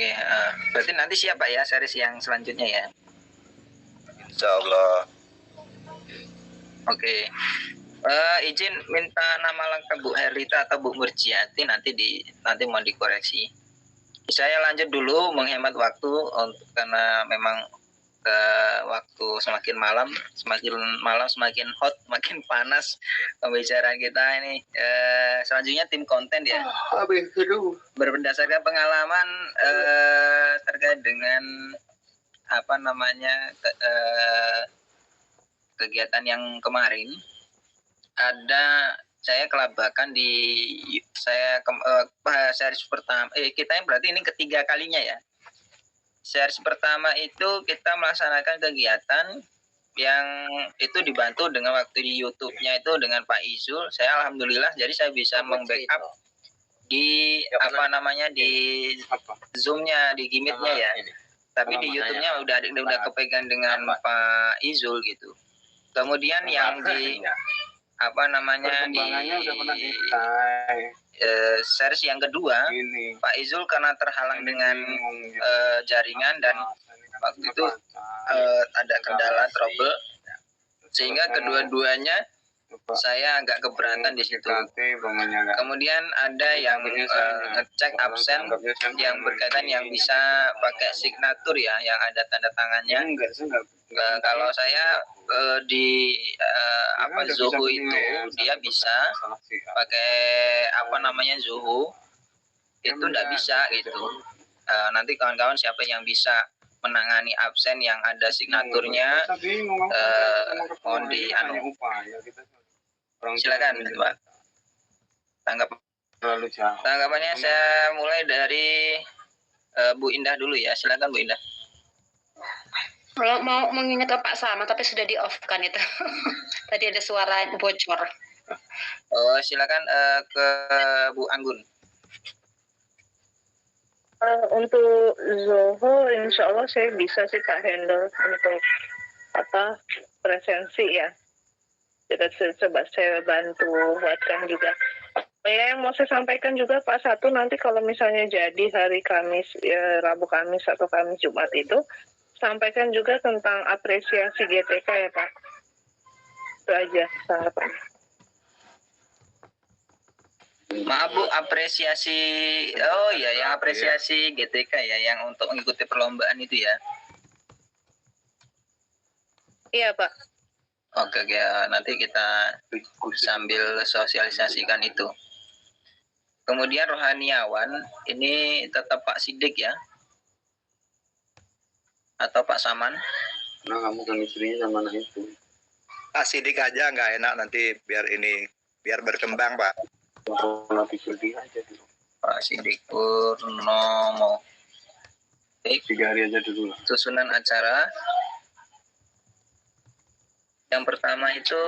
Berarti nanti siapa ya series yang selanjutnya ya? Insya Allah. Oke. Izin minta nama lengkap Bu Herlita atau Bu Murjiati, nanti mau dikoreksi. Saya lanjut dulu menghemat waktu karena memang waktu semakin malam semakin hot, makin panas pembicaraan kita ini. Selanjutnya tim konten ya. Berdasarkan pengalaman terkait dengan kegiatan yang kemarin, ada saya kelabakan di series pertama. Kita yang berarti ini ketiga kalinya ya. Series pertama itu kita melaksanakan kegiatan yang itu dibantu dengan waktu di YouTube-nya itu dengan Pak Izul. Saya alhamdulillah jadi saya bisa membackup di di Zoom-nya, di Gimit-nya ya. Tapi di YouTube-nya udah kepegang dengan Pak Izul gitu. Kemudian yang di series yang kedua, Pak Izul karena terhalang dengan jaringan dan waktu itu ada kendala trouble, sehingga kedua-duanya saya agak keberatan di situ. Kemudian ada yang ngecek absen yang berkaitan yang bisa pakai signatur ya, yang ada tanda tangannya. Kalau saya di Zoho itu dia bisa pakai Zoho itu nggak bisa gitu. Nanti kawan-kawan siapa yang bisa menangani absen yang ada signaturnya, mohon silakan Pak. Tanggapannya saya mulai dari Bu Indah dulu ya. Silakan Bu Indah. Kalau mau mengingat ke Pak Sama, tapi sudah di off kan itu. Tadi ada suara bocor. Oh, silakan ke Bu Anggun. Untuk Zoho, insya Allah saya bisa sih Pak handle untuk presensi ya. Jadi coba saya bantu buatkan juga. Yang mau saya sampaikan juga Pak, satu nanti kalau misalnya jadi hari Kamis, Rabu Kamis atau Kamis Jumat itu, sampaikan juga tentang apresiasi GTK ya Pak. Itu aja harapan. Maaf Bu, apresiasi, oh iya yang apresiasi GTK ya, yang untuk mengikuti perlombaan itu ya. Iya Pak. Oke, ya, nanti kita sambil sosialisasikan itu. Kemudian rohaniawan, ini tetap Pak Sidik ya? Atau Pak Saman? Nah, kamu kan istrinya sama anak itu. Pak Sidik aja nggak enak nanti biar berkembang Pak. Pola pikir dia aja dulu. Pak Sidik Purnomo. Baik, 3 hari aja dulu lah. susunan acara. Yang pertama itu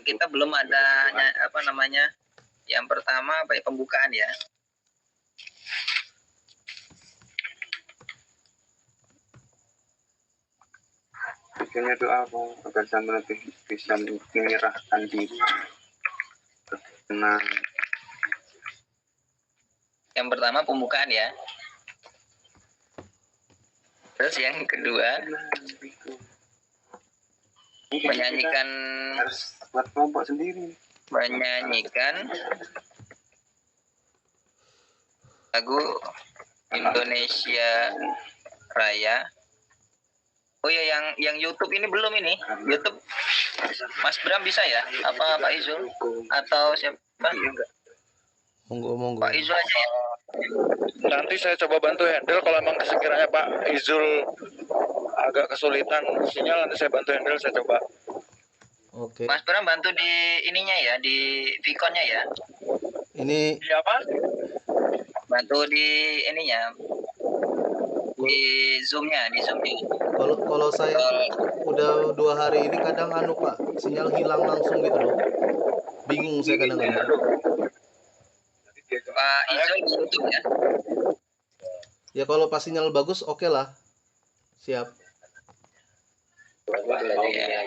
kita belum ada apa namanya. Yang pertama baik pembukaan ya. Akhirnya doa agar saya lebih bisa menyerahkan diri. Tenang. Yang pertama pembukaan ya. Terus yang kedua menyanyikan, harus buat kelompok sendiri. menyanyikan lagu Indonesia Raya. Oh ya, yang YouTube ini belum ini. YouTube Mas Bram bisa ya? Apa Pak Izul atau siapa? Monggo. Pak Izul aja ya. Nanti saya coba bantu handle kalau emang sekiranya Pak Izul agak kesulitan sinyal, nanti saya bantu handle, saya coba. Oke. Mas Bram bantu di ininya ya, di Viconnya ya. Ini Siapa? Bantu di ininya. Di Zoom-nya, di Zoom-nya. kalau saya udah 2 hari ini kadang Pak, sinyal hilang langsung gitu loh. Bingung saya kadang-kadang. Pak Izul di YouTube ya. Ya kalau pas sinyal bagus oke lah. Siap. Ya.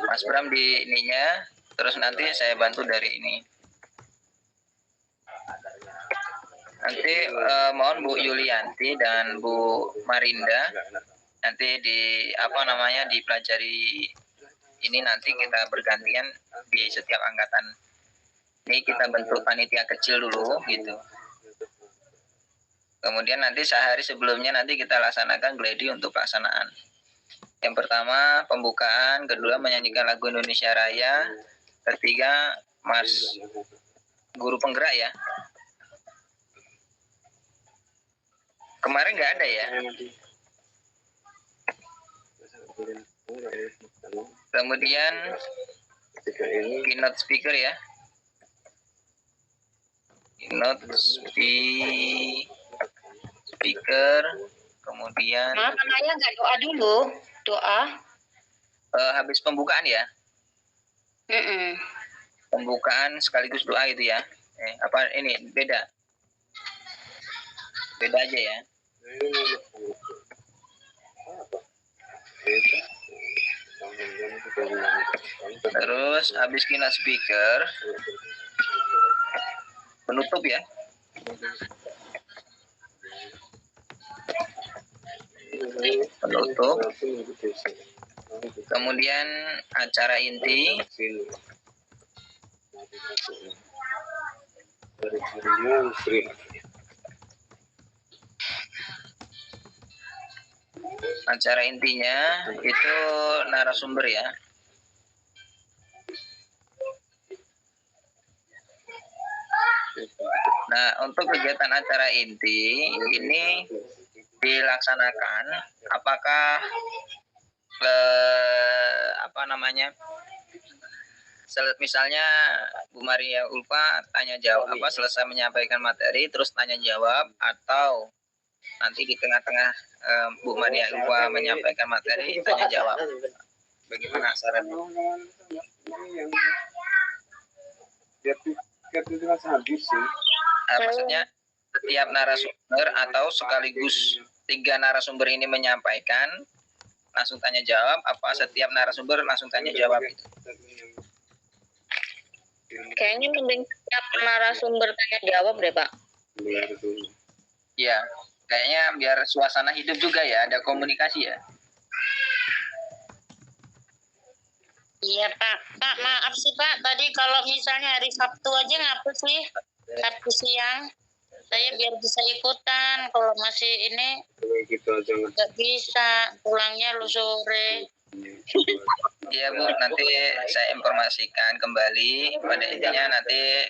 Mas Bram di ininya, terus nanti saya bantu dari ini. Nanti mohon Bu Yulianti dan Bu Marinda nanti dipelajari ini, nanti kita bergantian di setiap angkatan. Ini kita bentuk panitia kecil dulu gitu. Kemudian nanti sehari sebelumnya nanti kita laksanakan gladi untuk pelaksanaan. Yang pertama pembukaan, kedua menyanyikan lagu Indonesia Raya, ketiga Mas Guru Penggerak ya. Kemarin nggak ada ya. Kemudian keynote speaker ya. Keynote speaker. Kemudian Maaf, anaknya nggak doa dulu. Doa. Habis pembukaan ya. Pembukaan sekaligus doa itu ya. Apa ini beda? Beda aja ya. Terus habis keynote speaker penutup ya. Penutup. Kemudian acara inti. Acara intinya itu narasumber ya. Nah, untuk kegiatan acara inti ini dilaksanakan apakah misalnya Bu Maria Ulfa tanya jawab selesai menyampaikan materi terus tanya jawab, atau nanti di tengah-tengah Bu Maria Ulfa menyampaikan materi tanya jawab. Bagaimana sarannya? Maksudnya setiap narasumber atau sekaligus 3 narasumber ini menyampaikan langsung tanya jawab, apa setiap narasumber langsung tanya jawab itu? Kayaknya mending setiap narasumber tanya jawab deh, Pak. Iya, kayaknya biar suasana hidup juga ya, ada komunikasi ya. Iya Pak. Pak maaf sih Pak, tadi kalau misalnya hari Sabtu aja ngapa sih? Sabtu siang. Saya biar bisa ikutan. Kalau masih ini gitu aja nggak bisa. Pulangnya lu sore. Iya Bu, nanti saya informasikan kembali. Pada intinya nanti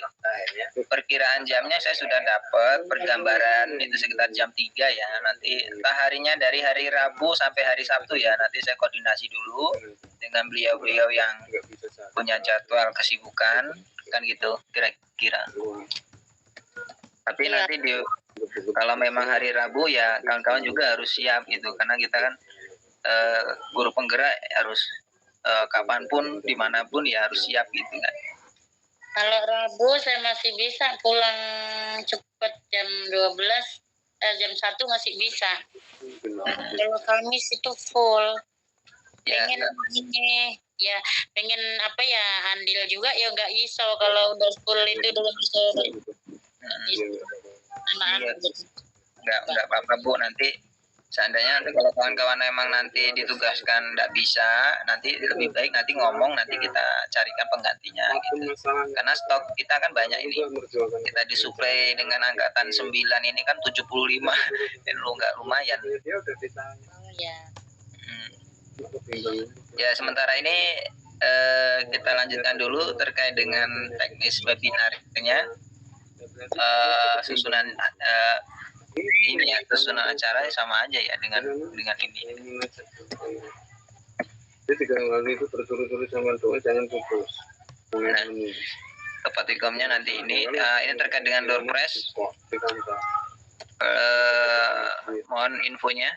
perkiraan jamnya saya sudah dapat pergambaran itu sekitar jam 3 ya. Nanti entah harinya dari hari Rabu sampai hari Sabtu ya. Nanti saya koordinasi dulu dengan beliau-beliau yang punya jadwal kesibukan kan gitu kira-kira. Tapi nanti kalau memang hari Rabu ya kawan-kawan juga harus siap gitu karena kita kan guru penggerak harus kapanpun dimanapun ya harus siap gitu kan. Kalau Rabu saya masih bisa pulang cepat jam 12, jam 1 masih bisa. Kalau Kamis itu full. Pengen ini ya pengen apa ya andil juga ya nggak iso kalau udah full itu dalam sore. Anak-anak nggak apa-apa Bu, nanti seandainya nanti kalau kawan-kawan memang nanti ditugaskan nggak bisa, nanti lebih baik nanti ngomong, nanti kita carikan penggantinya gitu. Karena stok kita kan banyak ini, kita disuplai dengan angkatan 9 ini kan 75 dan lu nggak lumayan. Ya sementara ini kita lanjutkan dulu terkait dengan teknis webinarnya, susunan ini ya, susunan acara sama aja ya dengan ini. Jadi 3 kali itu berturut-turut sama doa, jangan putus. Nah, Kepatikomnya nanti ini terkait dengan door press. Mohon infonya.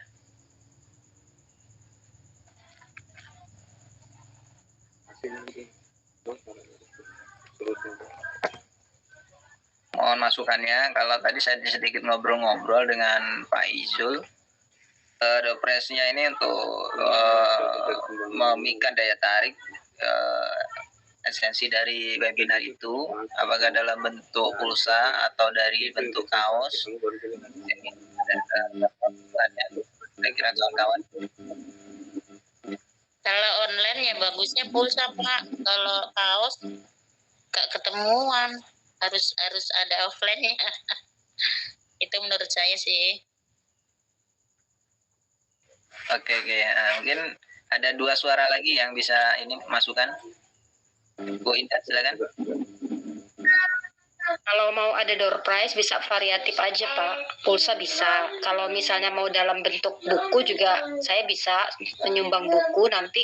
Mohon masukannya. Kalau tadi saya sedikit ngobrol-ngobrol dengan Pak Izul, dopresnya ini untuk memikat daya tarik esensi dari webinar itu, apakah dalam bentuk pulsa atau dari bentuk kaos. Kira-kira kawan-kawan. Kalau online ya bagusnya pulsa Pak. Kalau kaos gak ketemuan, harus ada offline ya. Itu menurut saya sih. Oke. Mungkin ada 2 suara lagi yang bisa ini masukan. Bu Indah silakan. Kalau mau ada door prize bisa variatif aja Pak, pulsa bisa. Kalau misalnya mau dalam bentuk buku juga saya bisa menyumbang buku, nanti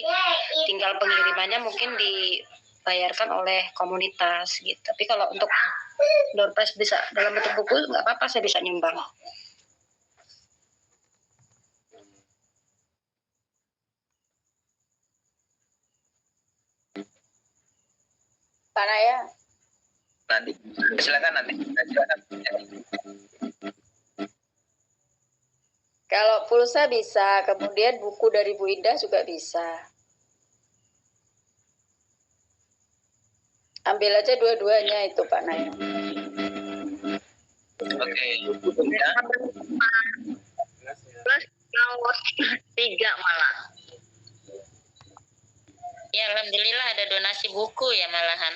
tinggal pengirimannya mungkin dibayarkan oleh komunitas gitu. Tapi kalau untuk door prize bisa dalam bentuk buku nggak apa-apa, saya bisa nyumbang. Pak Naya. Nanti silakan. Kalau pulsa bisa, kemudian buku dari Bu Indah juga bisa. Ambil aja dua-duanya itu Pak Naya. Oke. Plus kaos 3 malah. Ya alhamdulillah ada donasi buku ya malahan.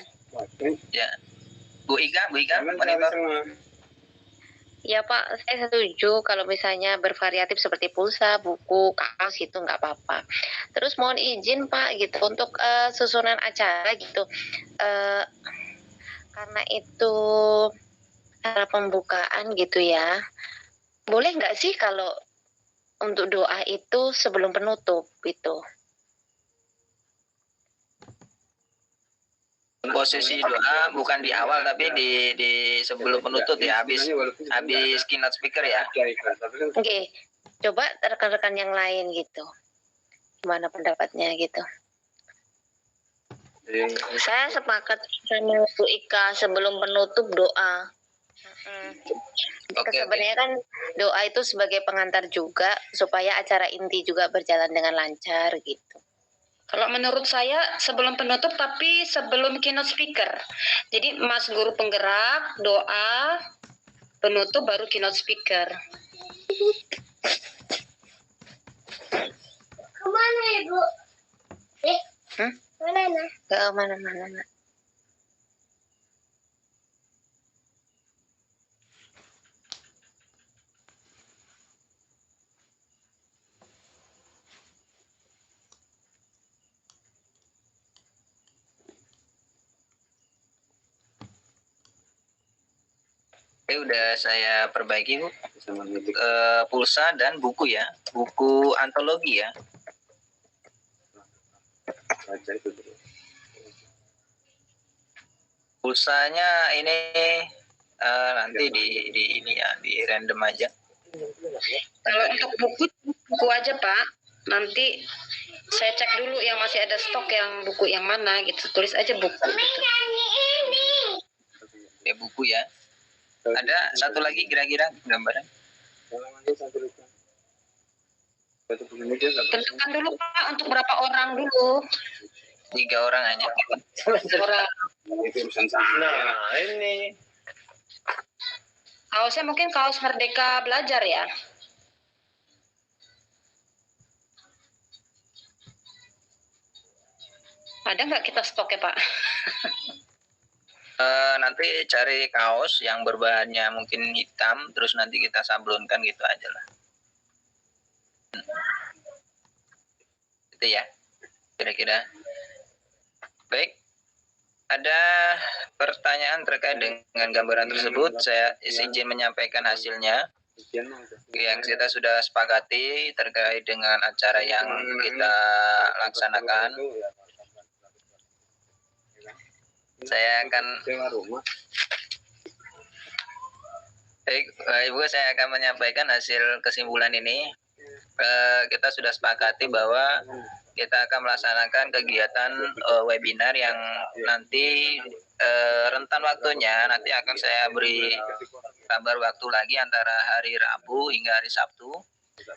Ya. Bu Ika, monitor. Ya Pak, saya setuju kalau misalnya bervariatif seperti pulsa, buku, kaos gitu nggak apa-apa. Terus mohon izin Pak gitu untuk susunan acara gitu, karena itu acara pembukaan gitu ya. Boleh nggak sih kalau untuk doa itu sebelum penutup gitu? Posisi doa bukan di awal tapi di sebelum penutup ya, habis keynote speaker ya. Oke, coba rekan-rekan yang lain gitu, gimana pendapatnya gitu? Saya sepakat sama Bu Ika sebelum penutup doa. Sebenarnya kan doa itu sebagai pengantar juga supaya acara inti juga berjalan dengan lancar gitu. Kalau menurut saya sebelum penutup tapi sebelum keynote speaker. Jadi Mas Guru Penggerak, doa, penutup baru keynote speaker. Kemana Ibu? Ke mana-mana, Nak. Udah saya perbaiki, Bu. Pulsa dan buku ya. Buku antologi ya. Pulsanya ini nanti di ini ya, di random aja. Kalau untuk buku aja Pak, nanti saya cek dulu yang masih ada stok yang buku yang mana gitu, tulis aja buku gitu. Ya buku ya. Ada satu lagi kira-kira gambaran? Tentukan dulu Pak untuk berapa orang dulu. 3 orang aja. Orang. Nah, ini Kaosnya mungkin kaos Merdeka Belajar ya. Ada nggak kita stok ya Pak? Nanti cari kaos yang berbahannya mungkin hitam, terus nanti kita sablonkan gitu aja lah. Itu ya, kira-kira. Baik, ada pertanyaan terkait dengan gambaran tersebut. Saya izin menyampaikan hasilnya yang kita sudah sepakati terkait dengan acara yang kita laksanakan. Saya akan Ibu, saya akan menyampaikan hasil kesimpulan ini. Kita sudah sepakati bahwa kita akan melaksanakan kegiatan webinar yang nanti rentan waktunya nanti akan saya beri kabar waktu lagi antara hari Rabu hingga hari Sabtu.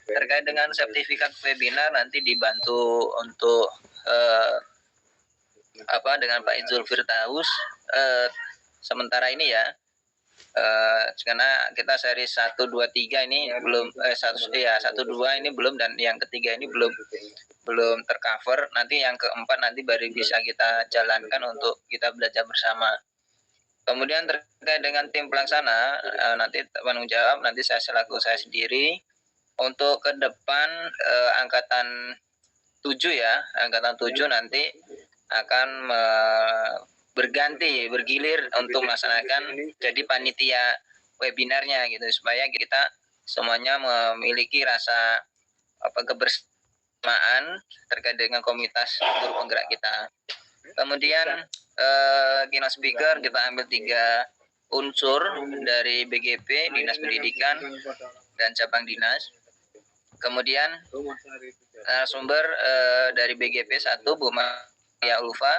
Terkait dengan sertifikat webinar nanti dibantu untuk dengan Pak Izul Firdaus sementara ini ya, karena kita seri 1, 2, 3 ini belum 1, 2 ini belum, dan yang ketiga ini belum tercover. Nanti yang keempat nanti baru bisa kita jalankan untuk kita belajar bersama. Kemudian terkait dengan tim pelaksana, nanti tanggung jawab nanti saya selaku saya sendiri. Untuk ke depan angkatan 7 ya, angkatan 7 nanti akan bergilir untuk melaksanakan jadi panitia webinarnya gitu, supaya kita semuanya memiliki rasa kebersamaan terkait dengan komunitas guru penggerak kita. Kemudian keynote speaker kita ambil 3 unsur dari BGP, Dinas Pendidikan dan cabang dinas. Kemudian sumber dari BGP 1 Bu Maya Ulfa,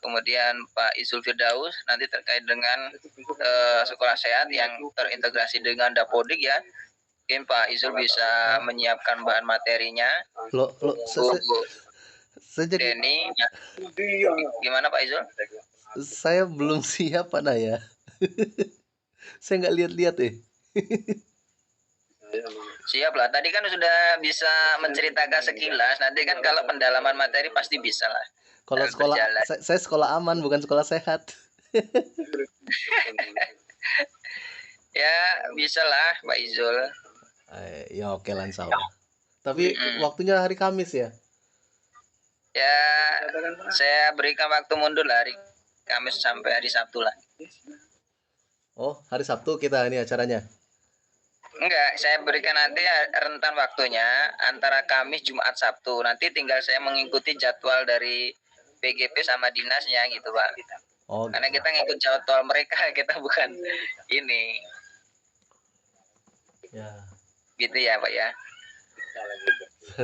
kemudian Pak Izul Firdaus nanti terkait dengan sekolah sehat yang terintegrasi dengan Dapodik ya. Mungkin Pak Izul bisa menyiapkan bahan materinya. Saya jadi Denny, gimana Pak Izul? saya belum siap Pak Naya. Saya nggak lihat-lihat Siap lah. Tadi kan sudah bisa menceritakan sekilas. Nanti kan kalau pendalaman materi pasti bisa lah. Kalau sekolah saya sekolah aman bukan sekolah sehat. Ya bisa lah Pak Izul. Ya oke lah insya Allah. Tapi waktunya hari Kamis ya? Ya saya berikan waktu mundur lah hari Kamis sampai hari Sabtu lah. Oh hari Sabtu kita ini acaranya? Enggak, saya berikan nanti rentan waktunya antara Kamis, Jumat, Sabtu. Nanti tinggal saya mengikuti jadwal dari BGP sama dinasnya gitu Pak. Oh, karena kita ngikut jadwal mereka, kita bukan ini. Ya. Gitu ya Pak ya.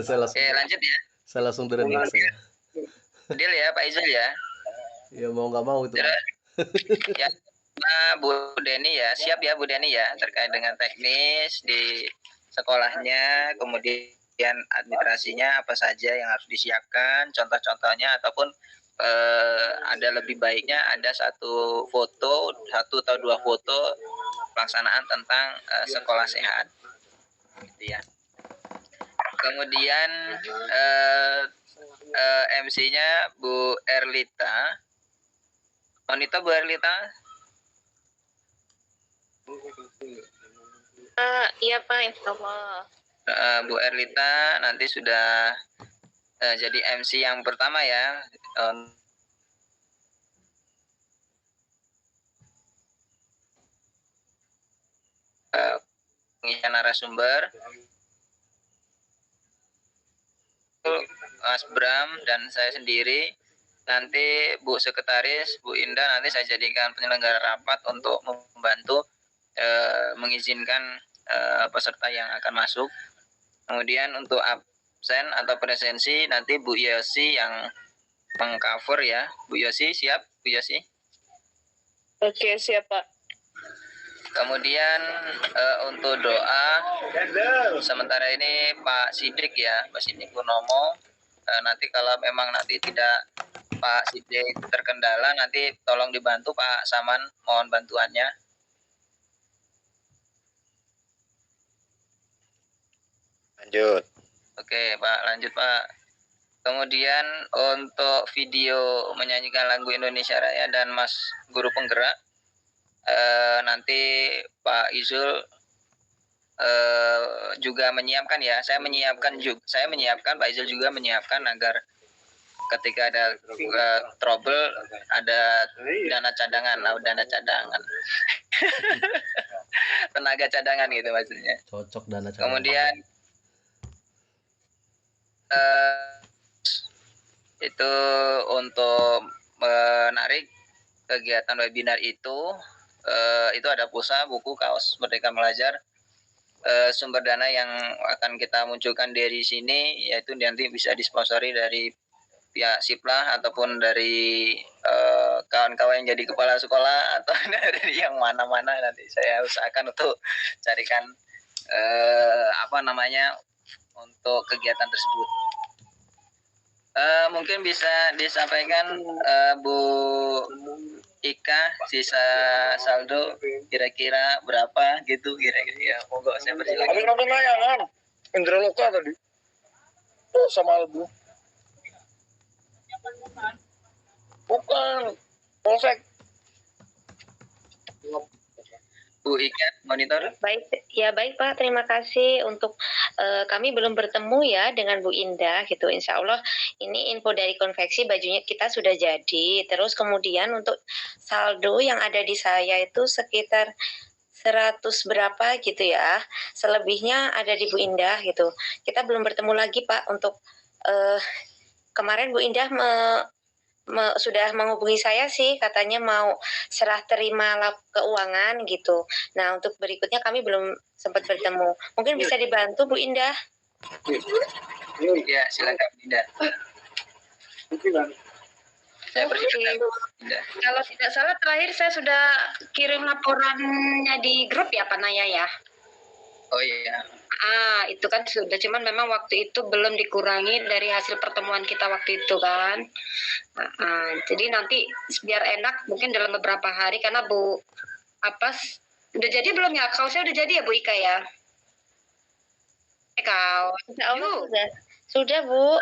Saya langsung. Oke lanjut ya. Saya langsung berenang saya. Deal ya Pak Izul ya. Ya mau nggak mau itu. Ya. Bu Deni ya, siap ya Bu Deni ya terkait dengan teknis di sekolahnya, kemudian administrasinya apa saja yang harus disiapkan, contoh-contohnya ataupun ada lebih baiknya ada 1 foto, 1 atau 2 foto pelaksanaan tentang sekolah sehat, gitu ya. Kemudian MC-nya Bu Erlita. Monitor Bu Erlita. Iya Pak, insya Allah. Bu Erlita nanti sudah jadi MC yang pertama ya. Pengisian narasumber. Mas Bram dan saya sendiri. Nanti Bu Sekretaris, Bu Indah, nanti saya jadikan penyelenggara rapat untuk membantu mengizinkan peserta yang akan masuk. Kemudian untuk absen atau presensi nanti Bu Yosi yang mengcover ya. Bu Yosi siap, Bu Yosi? Oke, siap Pak. Kemudian untuk doa sementara ini Pak Sidik ya, Pak Sidik Purnomo. Nanti kalau memang nanti tidak Pak Sidik terkendala, nanti tolong dibantu Pak Saman, mohon bantuannya. Lanjut. Oke Pak, lanjut Pak. Kemudian untuk video menyanyikan lagu Indonesia Raya dan Mas Guru Penggerak, nanti Pak Izul juga menyiapkan ya. Saya menyiapkan, Pak Izul juga menyiapkan agar ketika ada trouble ada dana cadangan, tenaga cadangan gitu maksudnya. Cocok dana cadangan. Kemudian itu untuk menarik kegiatan webinar itu ada pulsa, buku, kaos Merdeka Belajar. Sumber dana yang akan kita munculkan dari sini yaitu nanti bisa disponsori dari pihak Siplah ataupun dari kawan-kawan yang jadi kepala sekolah atau dari yang mana-mana. Nanti saya usahakan untuk carikan untuk kegiatan tersebut. Mungkin bisa disampaikan Bu Ika sisa saldo kira-kira berapa gitu kira-kira. Monggo saya persilakan. Habis nonton layangan Indra Loka tadi. Oh, sama Albu. Bukan Polsek. Bu Ika, monitor. Baik, ya baik Pak, terima kasih untuk kami belum bertemu ya dengan Bu Indah gitu. Insya Allah ini info dari konveksi bajunya kita sudah jadi. Terus kemudian untuk saldo yang ada di saya itu sekitar 100 berapa gitu ya. Selebihnya ada di Bu Indah gitu. Kita belum bertemu lagi Pak untuk kemarin Bu Indah sudah menghubungi saya sih, katanya mau serah terima keuangan gitu. Nah untuk berikutnya kami belum sempat bertemu. Mungkin bisa dibantu Bu Indah. Ya silakan Bu Indah. Saya persilakan Bu Indah. Kalau tidak salah terakhir saya sudah kirim laporannya di grup ya Pak Naya ya. Oh iya. Itu kan sudah, cuman memang waktu itu belum dikurangi dari hasil pertemuan kita waktu itu kan. Jadi nanti biar enak mungkin dalam beberapa hari, karena Bu udah jadi belum ya? Kaosnya udah jadi ya Bu Ika ya? Kaos. Sudah Bu.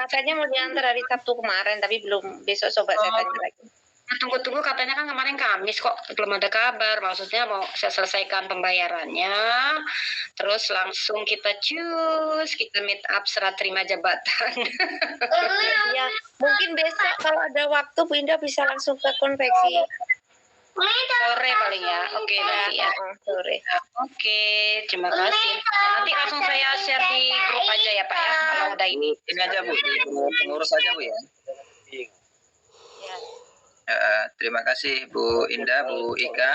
Katanya mau diantar hari Sabtu kemarin, tapi belum. Besok coba saya tanya lagi. Tunggu-tunggu, katanya kan kemarin Kamis kok belum ada kabar. Maksudnya mau saya selesaikan pembayarannya, terus langsung kita kita meet up serah terima jabatan. Ya, mungkin besok kalau ada waktu Bu Indah bisa langsung ke konveksi. Sore paling ya. Oke, nanti ya. Sore. Oke, terima kasih. Nanti langsung saya share di grup aja ya Pak ya, kalau ada ini. Ini aja Bu, pengurus aja Bu ya. Terima kasih Bu Indah, Bu Ika.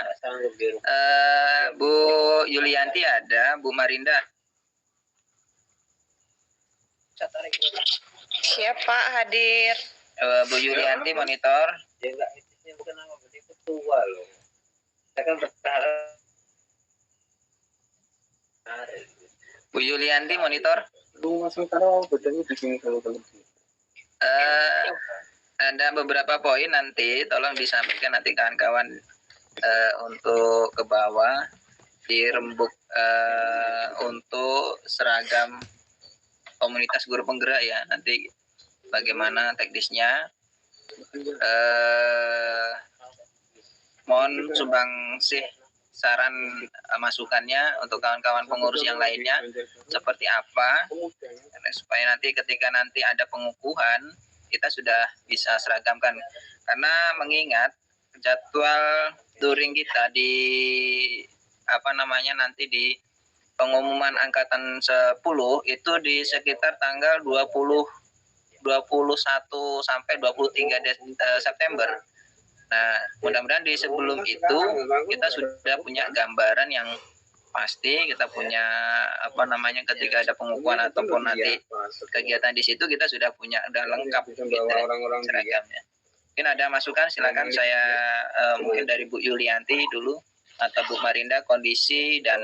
Bu Yulianti ada, Bu Marinda. Siap Pak, hadir. Bu Yulianti monitor. Bu Yulianti monitor. Ada beberapa poin nanti, tolong disampaikan nanti kawan-kawan untuk ke bawah di rembuk untuk seragam komunitas guru penggerak ya. Nanti bagaimana teknisnya. Mohon sumbangsih saran masukannya untuk kawan-kawan pengurus yang lainnya seperti apa, supaya nanti ketika nanti ada pengukuhan kita sudah bisa seragamkan, karena mengingat jadwal touring kita di nanti di pengumuman angkatan 10 itu di sekitar tanggal 21 sampai 23 September. Nah, mudah-mudahan di sebelum itu kita sudah punya gambaran yang pasti, kita punya ketika ada pengukuhan ataupun nanti kegiatan di situ kita sudah lengkap gitu, seragamnya. Mungkin ada masukan, silakan. Saya mungkin dari Bu Yulianti dulu atau Bu Marinda, kondisi dan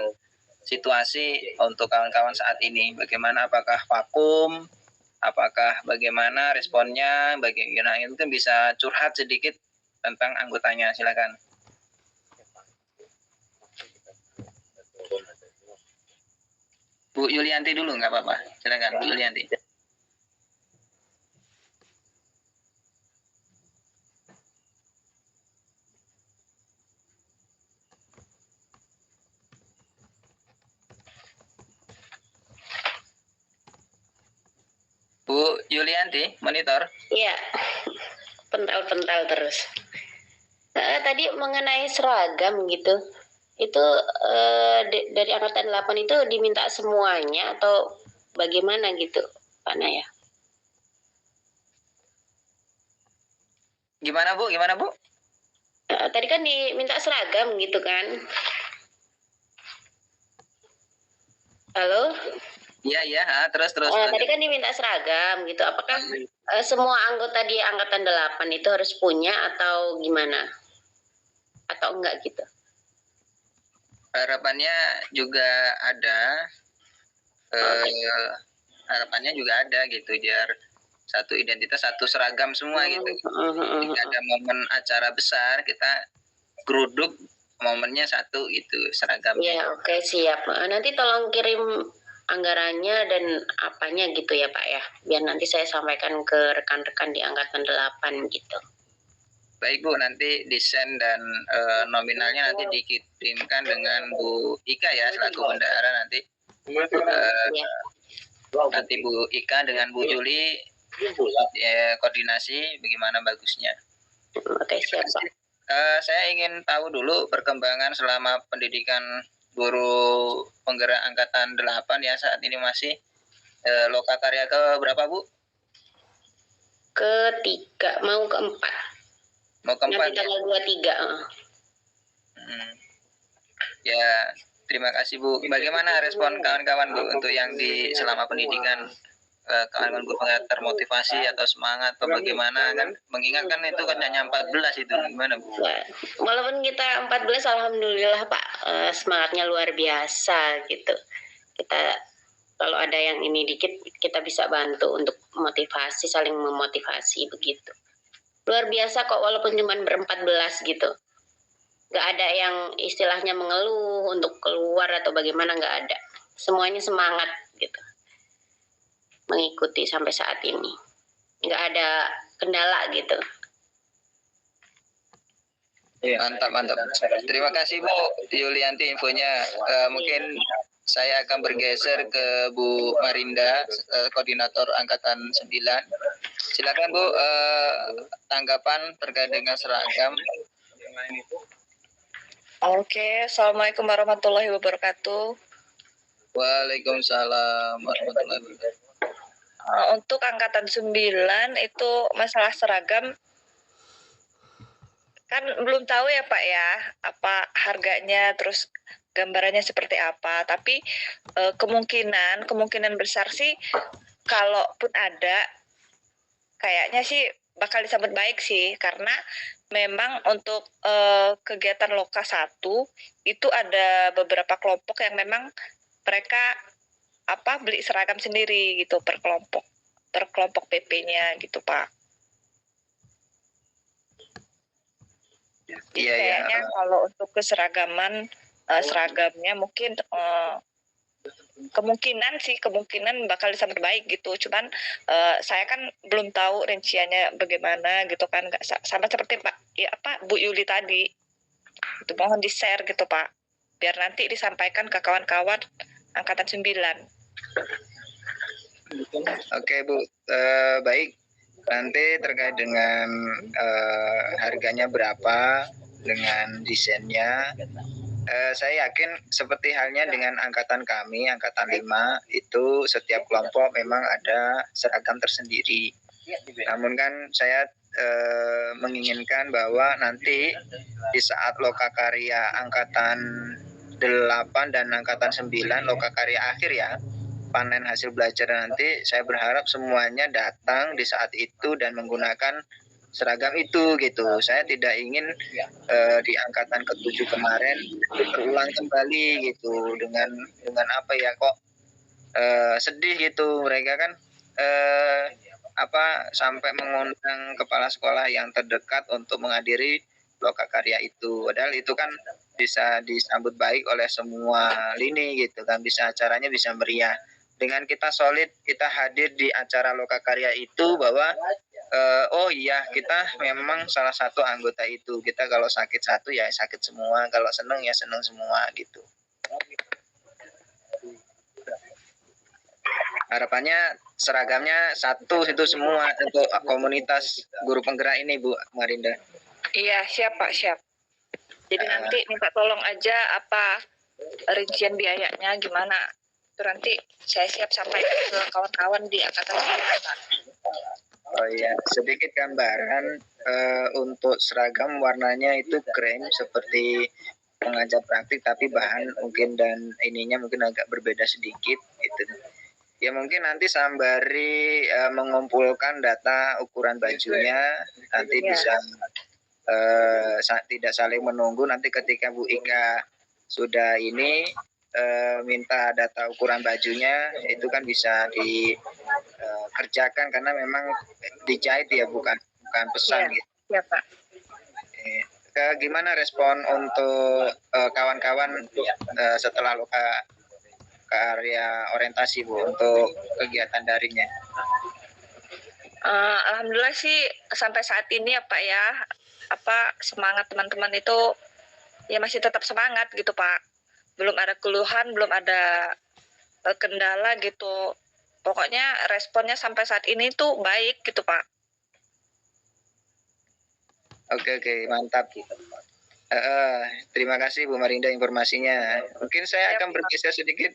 situasi untuk kawan-kawan saat ini bagaimana, apakah vakum, apakah bagaimana responnya, bagaimana itu kan bisa curhat sedikit tentang anggotanya, silakan. Bu Yulianti dulu, nggak apa-apa, silakan Bu Yulianti. Bu Yulianti, monitor. Iya, pental-pental terus. Tadi mengenai seragam gitu, itu dari angkatan 8 itu diminta semuanya atau bagaimana gitu, Pak Naya? Gimana Bu? Tadi kan diminta seragam gitu kan? Halo? Iya, terus. Tadi kan diminta seragam gitu. Apakah semua anggota di angkatan 8 itu harus punya atau gimana? Atau enggak gitu? Harapannya juga ada. Harapannya juga ada gitu, biar satu identitas, satu seragam semua gitu. Jika ada momen acara besar, kita geruduk momennya satu gitu, seragamnya. Ya, oke, siap. Nanti tolong kirim anggarannya dan apanya gitu ya Pak ya, biar nanti saya sampaikan ke rekan-rekan di angkatan 8 gitu. Baik Bu, nanti desain dan nominalnya nanti dikirimkan dengan Bu Ika ya selaku bendahara nanti. Nanti Bu Ika dengan Bu Juli koordinasi bagaimana bagusnya. Oke, siap Pak. Saya ingin tahu dulu perkembangan selama pendidikan guru penggerak angkatan 8 ya, saat ini masih lokakarya ke berapa Bu? Ketiga, mau keempat. Mau keempat. Nanti tanggal 23. Ya, terima kasih Bu. Bagaimana respon kawan-kawan Bu untuk yang di selama pendidikan, kawan-kawan guru termotivasi atau semangat atau bagaimana, kan mengingatkan itu kan hanya 14 itu, gimana Bu? Walaupun kita 14, alhamdulillah Pak, semangatnya luar biasa gitu. Kita kalau ada yang ini dikit kita bisa bantu untuk motivasi, saling memotivasi begitu. Luar biasa kok, walaupun cuma ber-14 gitu. Nggak ada yang istilahnya mengeluh untuk keluar atau bagaimana, nggak ada. Semuanya semangat gitu. Mengikuti sampai saat ini. Nggak ada kendala gitu. Ya, mantap. Terima kasih Bu Yulianti infonya. Mungkin saya akan bergeser ke Bu Marinda, koordinator angkatan 9. Silakan Bu, tanggapan terkait dengan seragam. Oke, Assalamualaikum warahmatullahi wabarakatuh. Waalaikumsalam warahmatullahi wabarakatuh. Untuk angkatan 9 itu masalah seragam kan belum tahu ya Pak ya, apa harganya, terus gambarannya seperti apa. Tapi kemungkinan besar sih, kalaupun ada, kayaknya sih bakal disambut baik sih, karena memang untuk kegiatan Loka 1 itu ada beberapa kelompok yang memang mereka beli seragam sendiri gitu per kelompok PP-nya gitu Pak. Kayaknya kalau untuk keseragaman seragamnya mungkin kemungkinan bakal disambut baik gitu. Cuman saya kan belum tahu rinciannya bagaimana gitu kan. Nggak sama seperti Bu Yuli tadi. Itu mohon di-share gitu Pak. Biar nanti disampaikan ke kawan-kawan angkatan 9. Oke Bu, baik. Nanti terkait dengan harganya berapa, dengan desainnya, saya yakin seperti halnya dengan angkatan kami, angkatan 5, itu setiap kelompok memang ada seragam tersendiri. Namun kan saya menginginkan bahwa nanti di saat lokakarya angkatan 8 dan angkatan 9, lokakarya akhir ya, panen hasil belajar nanti, saya berharap semuanya datang di saat itu dan menggunakan seragam itu gitu. Saya tidak ingin di angkatan ke-7 kemarin berulang kembali gitu dengan apa ya, kok sedih gitu. Mereka kan sampai mengundang kepala sekolah yang terdekat untuk menghadiri lokakarya itu. Padahal itu kan bisa disambut baik oleh semua lini gitu kan, bisa acaranya bisa meriah. Dengan kita solid, kita hadir di acara lokakarya itu bahwa oh iya, kita memang salah satu anggota itu. Kita kalau sakit satu ya sakit semua, kalau seneng ya seneng semua gitu. Harapannya seragamnya satu itu semua untuk komunitas guru penggerak ini Bu Marinda. Iya, siap Pak, siap. Jadi nanti minta tolong aja apa rincian biayanya gimana. Itu nanti saya siap sampaikan ke kawan-kawan di angkatan 9 Pak. Oh iya, sedikit gambaran untuk seragam warnanya itu krem seperti pengajar praktik, tapi bahan mungkin dan ininya mungkin agak berbeda sedikit gitu. Ya mungkin nanti sembari mengumpulkan data ukuran bajunya, nanti bisa tidak saling menunggu, nanti ketika Bu Ika sudah ini minta data ukuran bajunya, itu kan bisa dikerjakan karena memang dijahit ya, bukan pesan gitu. Ya Pak. Gimana respon untuk kawan-kawan setelah karya orientasi Bu untuk kegiatan daringnya? Alhamdulillah sih sampai saat ini ya Pak ya, semangat teman-teman itu ya masih tetap semangat gitu Pak. Belum ada keluhan, belum ada kendala gitu. Pokoknya responnya sampai saat ini tuh baik gitu Pak. Oke, mantap. Terima kasih Bu Marinda informasinya. Mungkin saya akan bergeser sedikit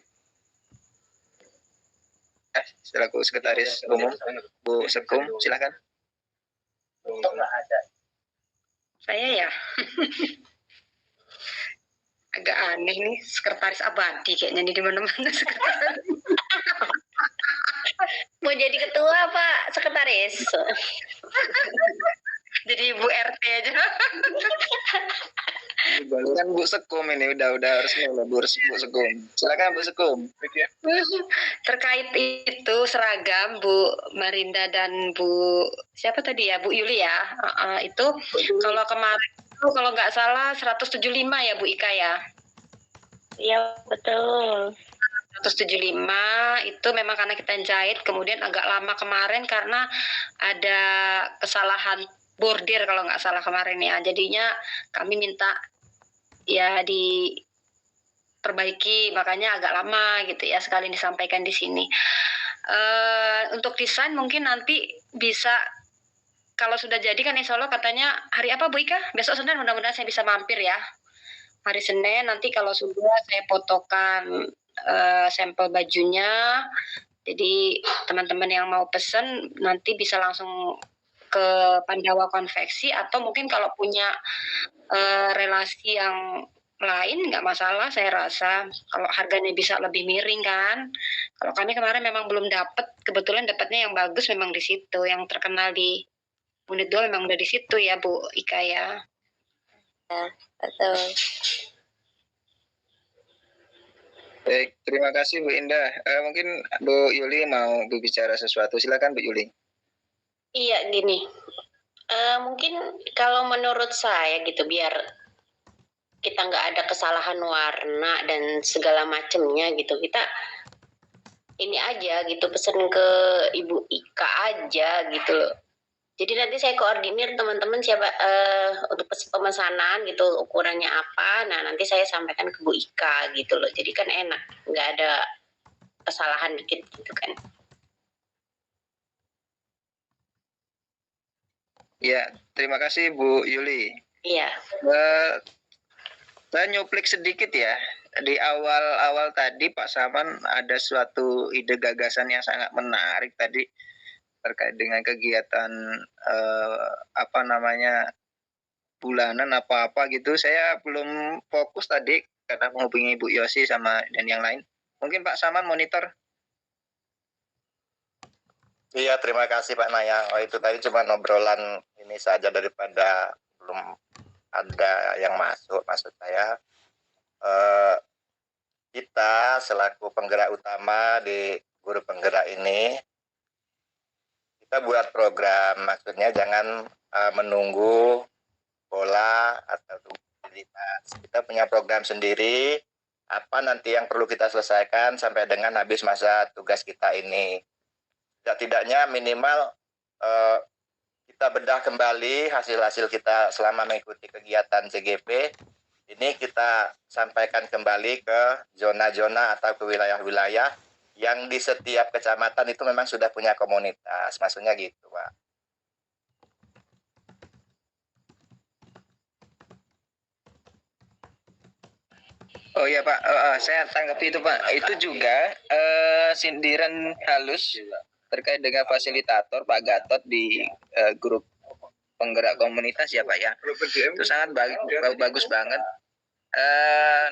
selaku sekretaris umum Bu Sekum, silakan. Saya ya agak aneh nih, sekretaris abadi kayaknya nih di mana-mana sekretaris. Mau jadi ketua Pak sekretaris? Jadi Ibu RT aja. Kan Bu Sekum ini udah resmi lah Bu Sekum. Silakan Bu Sekum. Terkait itu seragam Bu Marinda dan Bu siapa tadi ya, Bu Yuli ya. Itu kalau kemarin itu kalau nggak salah 175 ya Bu Ika ya. Iya betul. 175 itu memang karena kita jahit, kemudian agak lama kemarin karena ada kesalahan bordir kalau nggak salah kemarin ya. Jadinya kami minta ya diperbaiki, makanya agak lama gitu ya, sekali disampaikan di sini. Untuk desain mungkin nanti bisa, kalau sudah jadi kan insya Allah katanya hari apa Bu Ika? Besok Senin, mudah-mudahan saya bisa mampir ya. Hari Senin nanti kalau sudah saya fotokan sampel bajunya, jadi teman-teman yang mau pesen nanti bisa langsung ke Pandawa Konveksi, atau mungkin kalau punya relasi yang lain nggak masalah, saya rasa kalau harganya bisa lebih miring kan. Kalau kami kemarin memang belum dapat, kebetulan dapatnya yang bagus memang di situ, yang terkenal di Unit 2 memang udah di situ ya Bu Ika ya. Betul. Baik, terima kasih Bu Indah. Mungkin Bu Yuli mau berbicara sesuatu, silakan Bu Yuli. Iya gini, mungkin kalau menurut saya gitu, biar kita nggak ada kesalahan warna dan segala macemnya gitu, kita ini aja gitu, pesen ke Ibu Ika aja gitu loh. Jadi nanti saya koordinir teman-teman siapa untuk pemesanan gitu, ukurannya apa. Nah nanti saya sampaikan ke Bu Ika gitu loh. Jadi kan enak, nggak ada kesalahan dikit gitu kan. Ya, terima kasih Bu Yuli. Iya. Saya nyuplik sedikit ya. Di awal-awal tadi Pak Saman ada suatu ide gagasan yang sangat menarik tadi terkait dengan kegiatan apa namanya bulanan apa-apa gitu. Saya belum fokus tadi karena menghubungi Bu Yosi sama dan yang lain. Mungkin Pak Saman monitor. Iya, terima kasih Pak Naya. Oh, itu tadi cuma obrolan ini saja daripada belum ada yang masuk. Maksud saya, kita selaku penggerak utama di guru penggerak ini, kita buat program. Maksudnya jangan menunggu bola atau aktivitas. Kita punya program sendiri, apa nanti yang perlu kita selesaikan sampai dengan habis masa tugas kita ini. Setidaknya minimal kita bedah kembali hasil-hasil kita selama mengikuti kegiatan CGP. Ini kita sampaikan kembali ke zona-zona atau ke wilayah-wilayah yang di setiap kecamatan itu memang sudah punya komunitas. Maksudnya gitu, Pak. Oh iya Pak, saya tanggapi itu Pak. Itu juga sindiran halus terkait dengan fasilitator Pak Gatot di grup penggerak komunitas ya Pak ya. Itu sangat bagus banget.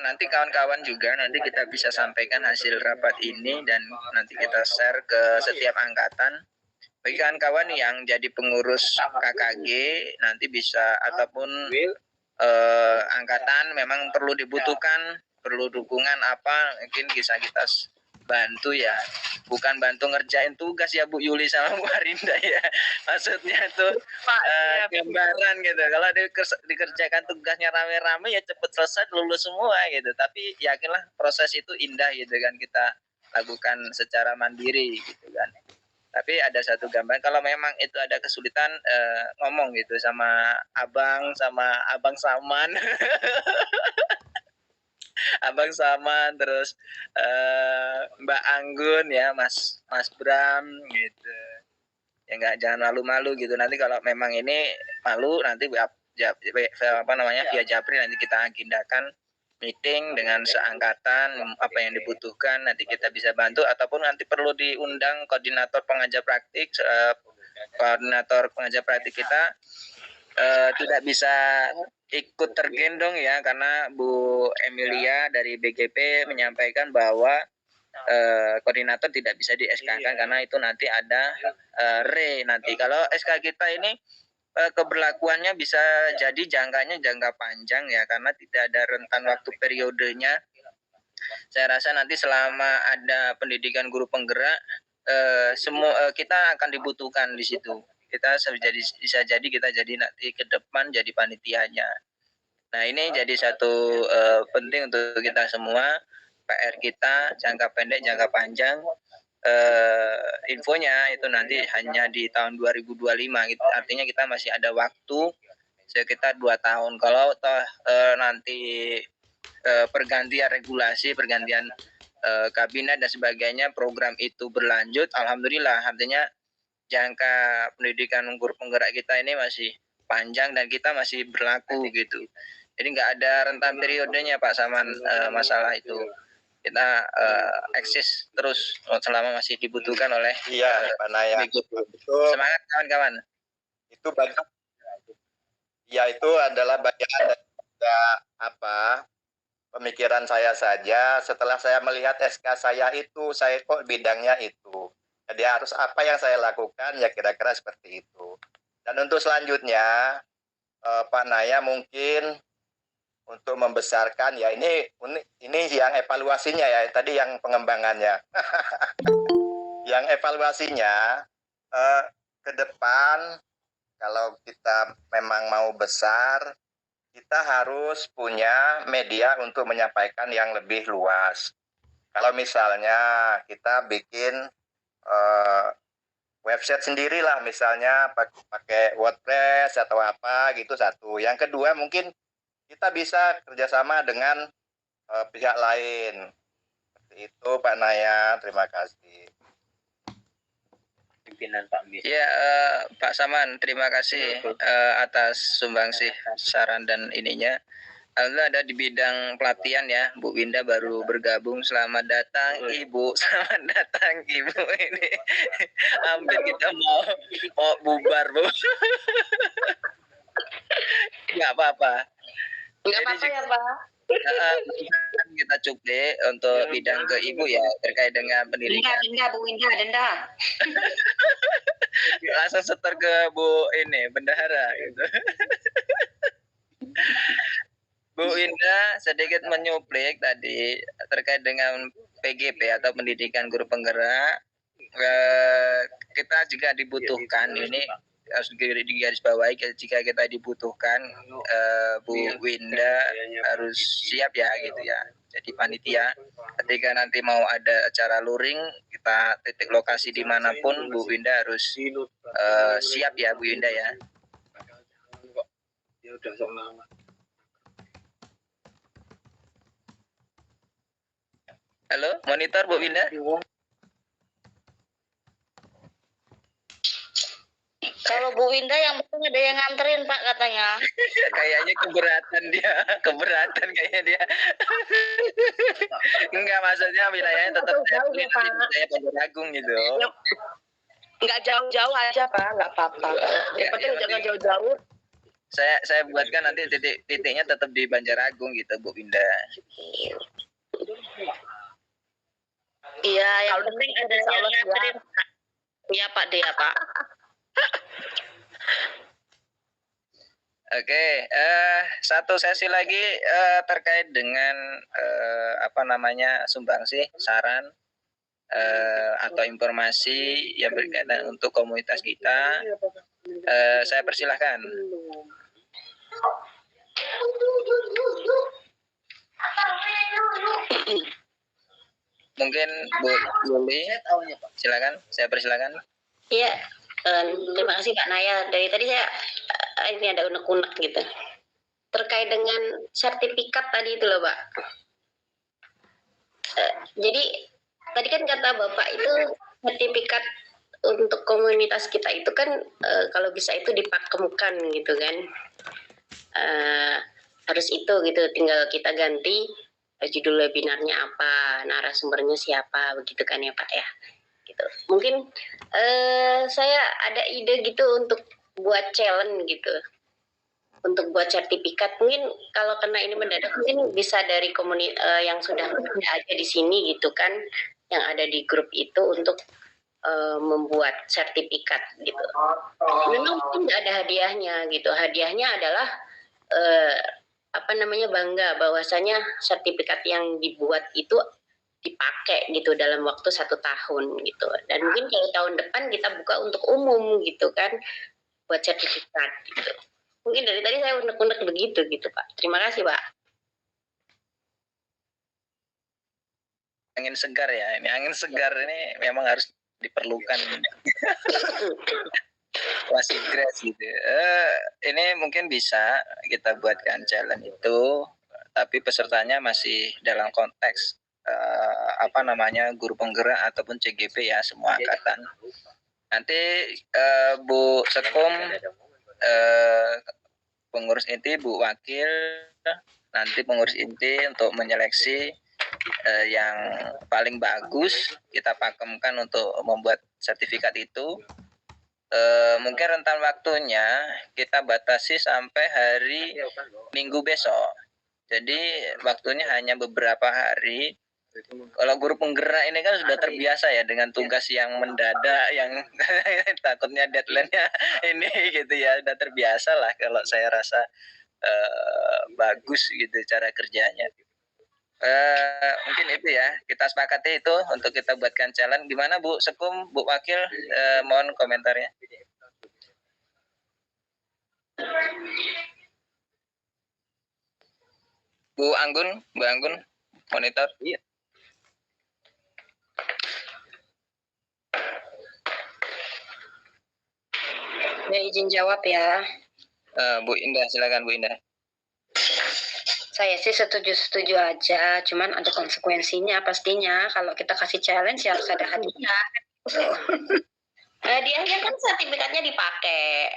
Nanti kawan-kawan juga nanti kita bisa sampaikan hasil rapat ini dan nanti kita share ke setiap angkatan. Bagi kawan-kawan yang jadi pengurus KKG nanti bisa ataupun angkatan memang perlu dibutuhkan, perlu dukungan apa mungkin bisa kita bantu ya, bukan bantu ngerjain tugas ya Bu Yuli sama Bu Arinda ya, maksudnya tuh gambaran gitu. Kalau dikerjakan tugasnya rame-rame ya cepet selesai lulus semua gitu, tapi yakinlah proses itu indah gitu kan, kita lakukan secara mandiri gitu kan. Tapi ada satu gambaran kalau memang itu ada kesulitan ngomong gitu sama abang Saman Abang Saman, terus Mbak Anggun ya, Mas Bram gitu. Ya enggak, jangan malu-malu gitu. Nanti kalau memang ini malu nanti via Japri nanti kita agendakan meeting dengan seangkatan apa yang dibutuhkan, nanti kita bisa bantu ataupun nanti perlu diundang koordinator pengajar praktik kita tidak bisa ikut tergendong ya karena Bu Emilia dari BGP menyampaikan bahwa koordinator tidak bisa di SK-kan karena itu nanti ada nanti kalau SK kita ini keberlakuannya bisa jadi jangkanya jangka panjang ya karena tidak ada rentan waktu periodenya. Saya rasa nanti selama ada pendidikan guru penggerak semua kita akan dibutuhkan di situ. Kita bisa jadi kita jadi nanti ke depan jadi panitianya. Nah ini jadi satu penting untuk kita semua, PR kita jangka pendek jangka panjang. Infonya itu nanti hanya di tahun 2025 gitu. Artinya kita masih ada waktu sekitar 2 tahun. Kalau nanti pergantian regulasi, pergantian kabinet dan sebagainya, program itu berlanjut, alhamdulillah, artinya jangka pendidikan guru penggerak kita ini masih panjang dan kita masih berlaku gitu. Jadi nggak ada rentan periodenya Pak Saman masalah itu. Kita eksis terus selama masih dibutuhkan oleh Pak Naya. Semangat kawan-kawan. Itu bagian. Ya itu adalah bagian dari pemikiran saya saja. Setelah saya melihat SK saya itu, saya kok bidangnya itu. Jadi harus apa yang saya lakukan ya kira-kira seperti itu. Dan untuk selanjutnya Pak Naya mungkin untuk membesarkan ya ini yang evaluasinya ya tadi yang pengembangannya. Yang evaluasinya ke depan kalau kita memang mau besar kita harus punya media untuk menyampaikan yang lebih luas. Kalau misalnya kita bikin website sendirilah, misalnya pakai WordPress atau apa gitu, satu. Yang kedua, mungkin kita bisa kerjasama dengan pihak lain. Seperti itu Pak Naya, terima kasih. Pimpinan Pak Bis. Ya, Pak Saman, terima kasih atas sumbangsih saran dan ininya. Alhamdulillah ada di bidang pelatihan ya, Bu Winda baru bergabung. Selamat datang Ibu, selamat datang Ibu. Ini hampir kita mau bubar, Bu. Nggak apa-apa. Nggak apa-apa ya, Pak. Kita cuplik untuk bidang ke Ibu ya, terkait dengan pendidikan. Denda, Bu Winda, denda. Langsung setor ke Bu ini, bendahara gitu. Bu Winda sedikit menyuplik tadi terkait dengan PGP atau pendidikan guru penggerak. Kita juga dibutuhkan, ini harus digarisbawahi, jika kita dibutuhkan, Bu Winda harus siap ya gitu ya. Jadi panitia ketika nanti mau ada acara luring, kita titik lokasi dimanapun, Bu Winda harus siap ya Bu Winda ya. Ya udah sok lama. Halo, monitor Bu Winda. Kalau Bu Winda yang penting ada yang nganterin Pak katanya. Kayaknya keberatan kayaknya dia. Enggak, maksudnya wilayahnya tetap jauh ya, Pak. saya Banjarmasin gitu. Nggak jauh-jauh aja Pak, nggak apa-apa. Yang penting jangan jauh-jauh. Saya buatkan nanti titiknya tetap di Banjarmasin gitu Bu Winda. Iya, yang Kalau penting ada insya yang Allah nganterin Pak. Iya Pak, dia Pak. Oke, satu sesi lagi terkait dengan sumbangsih, saran atau informasi yang berkaitan untuk komunitas kita. Saya persilahkan. Mungkin Bu Yuli, silakan. Saya persilakan. Iya, terima kasih Pak Naya. Dari tadi saya ini ada unek-unek gitu. Terkait dengan sertifikat tadi itu loh Pak. Jadi tadi kan kata Bapak itu sertifikat untuk komunitas kita itu kan kalau bisa itu dipakemkan gitu kan. Harus itu gitu, tinggal kita ganti judul webinarnya apa, narasumbernya siapa, begitu kan ya Pak ya. Gitu. Mungkin saya ada ide gitu untuk buat challenge gitu, untuk buat sertifikat. Mungkin kalau kena ini mendadak mungkin bisa dari yang sudah ada di sini gitu kan, yang ada di grup itu untuk membuat sertifikat gitu. Memang mungkin nggak ada hadiahnya gitu. Hadiahnya adalah bangga bahwasanya sertifikat yang dibuat itu dipakai gitu dalam waktu 1 tahun gitu. Dan mungkin kalau tahun depan kita buka untuk umum gitu kan, buat sertifikat gitu. Mungkin dari tadi saya unek-unek begitu gitu Pak. Terima kasih Pak. Angin segar ya, ini angin segar ini memang harus diperlukan. Wasit grass gitu. Ini mungkin bisa kita buatkan challenge itu, tapi pesertanya masih dalam konteks guru penggerak ataupun CGP ya, semua angkatan. Nanti Bu Sekum, pengurus inti, Bu Wakil, nanti pengurus inti untuk menyeleksi yang paling bagus, kita pakemkan untuk membuat sertifikat itu. Mungkin rentan waktunya kita batasi sampai hari Minggu besok. Jadi waktunya hanya beberapa hari. Kalau guru penggerak ini kan sudah terbiasa ya dengan tugas yang mendadak, yang takutnya deadline-nya ini gitu ya, sudah terbiasa lah. Kalau saya rasa bagus gitu cara kerjanya. Mungkin itu ya, kita sepakati itu untuk kita buatkan challenge. Gimana Bu Sekum, Bu Wakil, mohon komentarnya. Bu Anggun monitor. Iya. Ya, izin jawab ya. Bu Indah, silakan Bu Indah. Saya sih setuju aja, cuman ada konsekuensinya pastinya. Kalau kita kasih challenge ya harus ada hadiah. Hadiahnya kan sertifikatnya dipakai.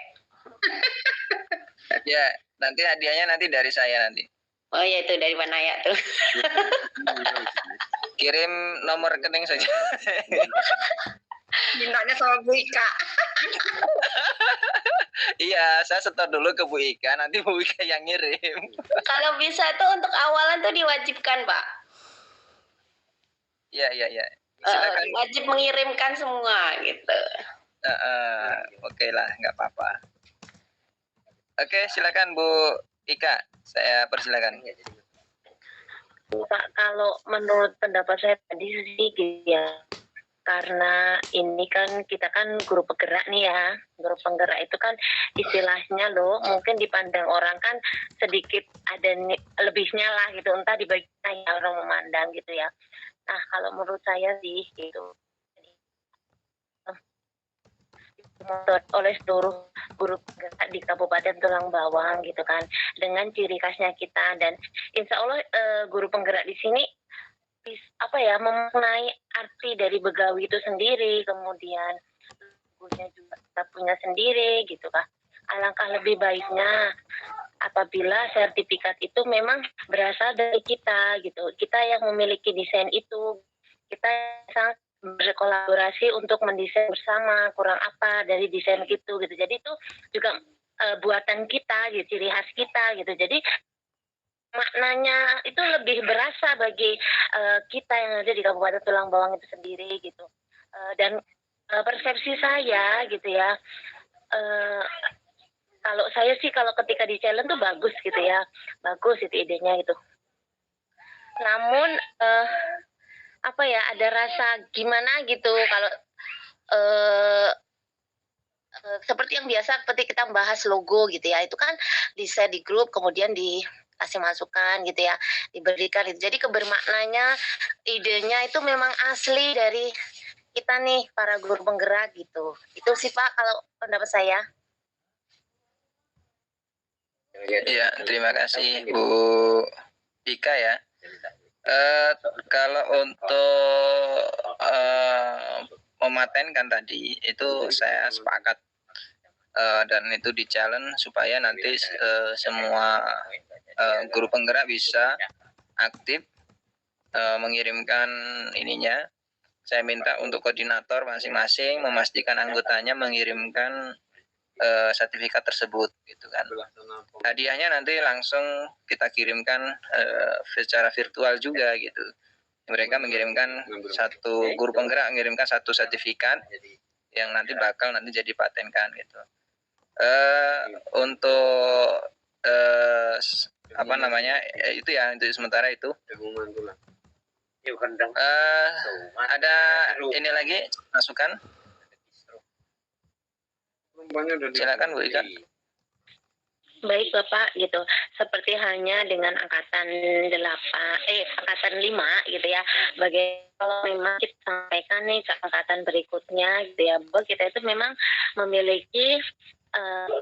Ya, nanti hadiahnya nanti dari saya nanti. Oh ya, itu dari mana ya tuh? Kirim nomor rekening saja. Mintanya sama Bu Ika. Iya, saya setor dulu ke Bu Ika, nanti Bu Ika yang ngirim. Kalau bisa tuh untuk awalan tuh diwajibkan, Pak. Iya. Silakan. Wajib mengirimkan semua gitu. Oke lah, nggak apa-apa. Oke, silakan Bu Ika, saya persilakan. Pak, kalau menurut pendapat saya tadi sih gitu ya, karena ini kan kita kan guru penggerak nih ya, guru penggerak itu kan istilahnya loh, mungkin dipandang orang kan sedikit ada lebihnya lah gitu, entah dibagi orang memandang gitu ya. Nah, kalau menurut saya sih gitu, oleh seluruh guru penggerak di Kabupaten Tulang Bawang gitu kan, dengan ciri khasnya kita, dan insya Allah guru penggerak di sini memaknai arti dari begawi itu sendiri, kemudian gurunya juga kita punya sendiri gitu kan. Alangkah lebih baiknya apabila sertifikat itu memang berasal dari kita gitu, kita yang memiliki desain itu, kita sangat berkolaborasi untuk mendesain bersama kurang apa dari desain itu gitu. Jadi itu juga buatan kita gitu, ciri khas kita gitu. Jadi maknanya itu lebih berasa bagi kita yang ada di Kabupaten Tulang Bawang itu sendiri gitu. Dan persepsi saya gitu ya, kalau saya sih kalau ketika di challenge tuh bagus gitu ya, bagus itu idenya gitu. Namun ada rasa gimana gitu kalau seperti yang biasa, seperti kita membahas logo gitu ya, itu kan di-share di grup, kemudian dikasih masukan gitu ya, diberikan itu. Jadi kebermaknanya, idenya itu memang asli dari kita nih para guru penggerak gitu. Itu sih Pak kalau pendapat saya. Iya, terima kasih Bu Ika ya. Kalau untuk mematenkan tadi itu saya sepakat, dan itu di challenge supaya nanti semua guru penggerak bisa aktif mengirimkan ininya. Saya minta untuk koordinator masing-masing memastikan anggotanya mengirimkan sertifikat tersebut gitu kan. Hadiahnya nanti langsung kita kirimkan secara virtual juga gitu. Mereka mengirimkan guru penggerak mengirimkan satu sertifikat yang nanti bakal jadi patenkan gitu. Untuk itu ya, untuk sementara itu. Ada ini lagi masukan? Silakan Bu Ika. Baik Bapak gitu, seperti halnya dengan angkatan 5 gitu ya. Kalau memang kita sampaikan nih ke angkatan berikutnya gitu ya, bahwa kita itu memang memiliki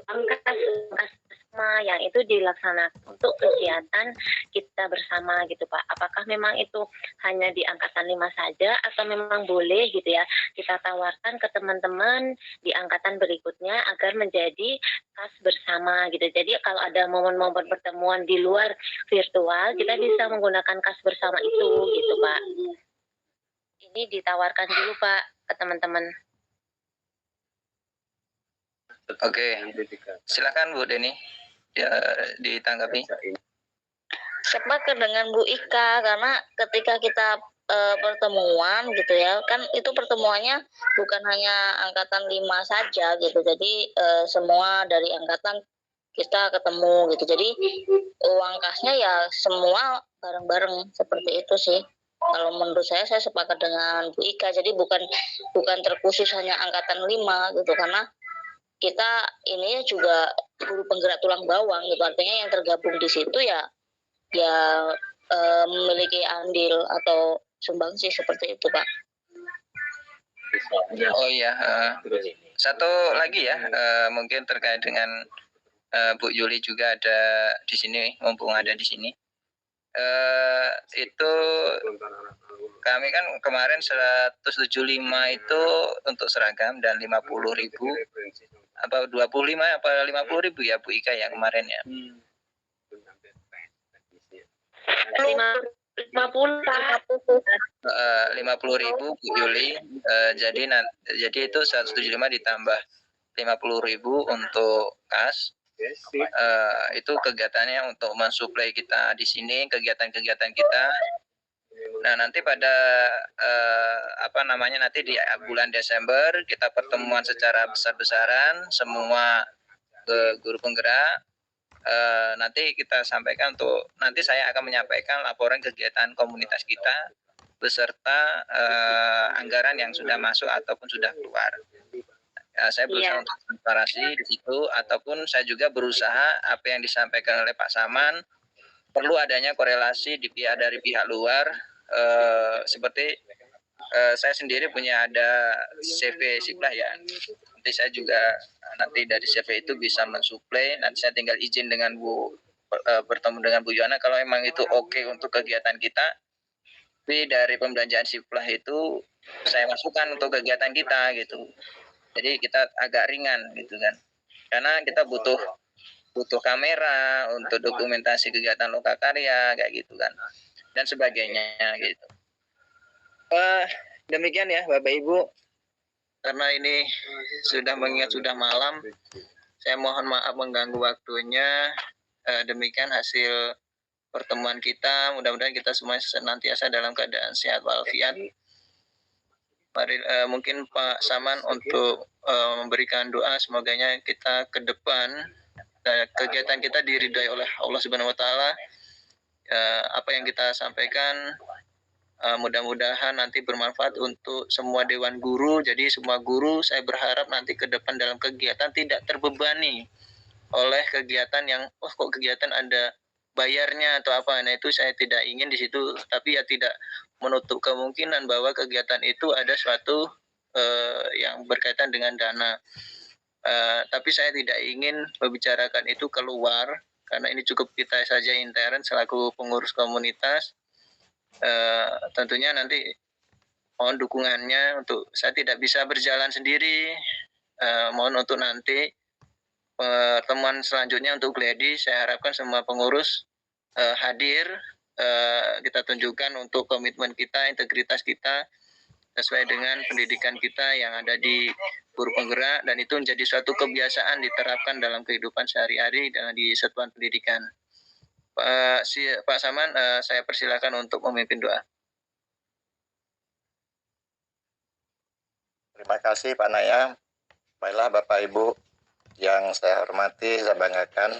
angkatan bersama yang itu dilaksanakan untuk kegiatan kita bersama gitu Pak. Apakah memang itu hanya di angkatan 5 saja atau memang boleh gitu ya kita tawarkan ke teman-teman di angkatan berikutnya agar menjadi kas bersama gitu. Jadi kalau ada momen-momen pertemuan di luar virtual, kita bisa menggunakan kas bersama itu gitu Pak. Ini ditawarkan dulu Pak ke teman-teman. Oke, silakan Bu Deni ya, ditanggapi. Sepakat dengan Bu Ika, karena ketika kita pertemuan gitu ya, kan itu pertemuannya bukan hanya angkatan 5 saja gitu, jadi semua dari angkatan kita ketemu gitu, jadi uang kasnya ya semua bareng-bareng, seperti itu sih. Kalau menurut saya sepakat dengan Bu Ika, jadi bukan terkhusus hanya angkatan 5 gitu, karena kita ini juga guru penggerak tulang bawang gitu, artinya yang tergabung di situ ya ya memiliki andil atau sumbangsi seperti itu, Pak. Oh iya, satu lagi ya, mungkin terkait dengan Bu Yuli juga ada di sini, mumpung ada di sini. Itu kami kan kemarin 175 itu untuk seragam dan 50.000 apa 25 apa 50.000 ya Bu Ika ya kemarin ya. 50.000 Bu Yuli, jadi itu 175 ditambah 50.000 untuk kas. Itu kegiatannya untuk mensuplai kita di sini, kegiatan-kegiatan kita. Nah nanti pada nanti di bulan Desember kita pertemuan secara besar-besaran semua guru penggerak. Nanti kita sampaikan nanti saya akan menyampaikan laporan kegiatan komunitas kita beserta anggaran yang sudah masuk ataupun sudah keluar. Saya berusaha untuk transparansi di situ, ataupun saya juga berusaha apa yang disampaikan oleh Pak Saman perlu adanya korelasi dari pihak luar, seperti saya sendiri punya ada CV Siplah ya. Nanti saya juga nanti dari CV itu bisa mensuplai. Nanti saya tinggal izin dengan bertemu dengan Bu Yohana kalau memang itu oke untuk kegiatan kita. Tapi dari pembelanjaan Siplah itu saya masukkan untuk kegiatan kita gitu. Jadi kita agak ringan gitu kan. Karena kita butuh kamera untuk dokumentasi kegiatan lokakarya kayak gitu kan. Dan sebagainya gitu. Demikian ya Bapak Ibu. Karena ini sudah mengingat sudah malam, saya mohon maaf mengganggu waktunya. Demikian hasil pertemuan kita. Mudah-mudahan kita semua senantiasa dalam keadaan sehat walafiat. Mari mungkin Pak Saman untuk memberikan doa, semoganya kita ke depan kegiatan kita diridhai oleh Allah Subhanahu Wa Taala. Apa yang kita sampaikan mudah-mudahan nanti bermanfaat untuk semua dewan guru. Jadi semua guru saya berharap nanti ke depan dalam kegiatan tidak terbebani oleh kegiatan yang kok kegiatan ada bayarnya atau apa. Nah itu saya tidak ingin di situ, tapi ya tidak menutup kemungkinan bahwa kegiatan itu ada suatu yang berkaitan dengan dana. Tapi saya tidak ingin membicarakan itu keluar karena ini cukup kita saja intern selaku pengurus komunitas. Tentunya nanti mohon dukungannya untuk saya tidak bisa berjalan sendiri. Mohon untuk nanti pertemuan selanjutnya untuk Gladi saya harapkan semua pengurus hadir. Kita tunjukkan untuk komitmen kita, integritas kita sesuai dengan pendidikan kita yang ada di guru penggerak, dan itu menjadi suatu kebiasaan diterapkan dalam kehidupan sehari-hari di satuan pendidikan. Pak Saman, saya persilakan untuk memimpin doa. Terima kasih Pak Naya. Baiklah Bapak Ibu yang saya hormati, saya banggakan,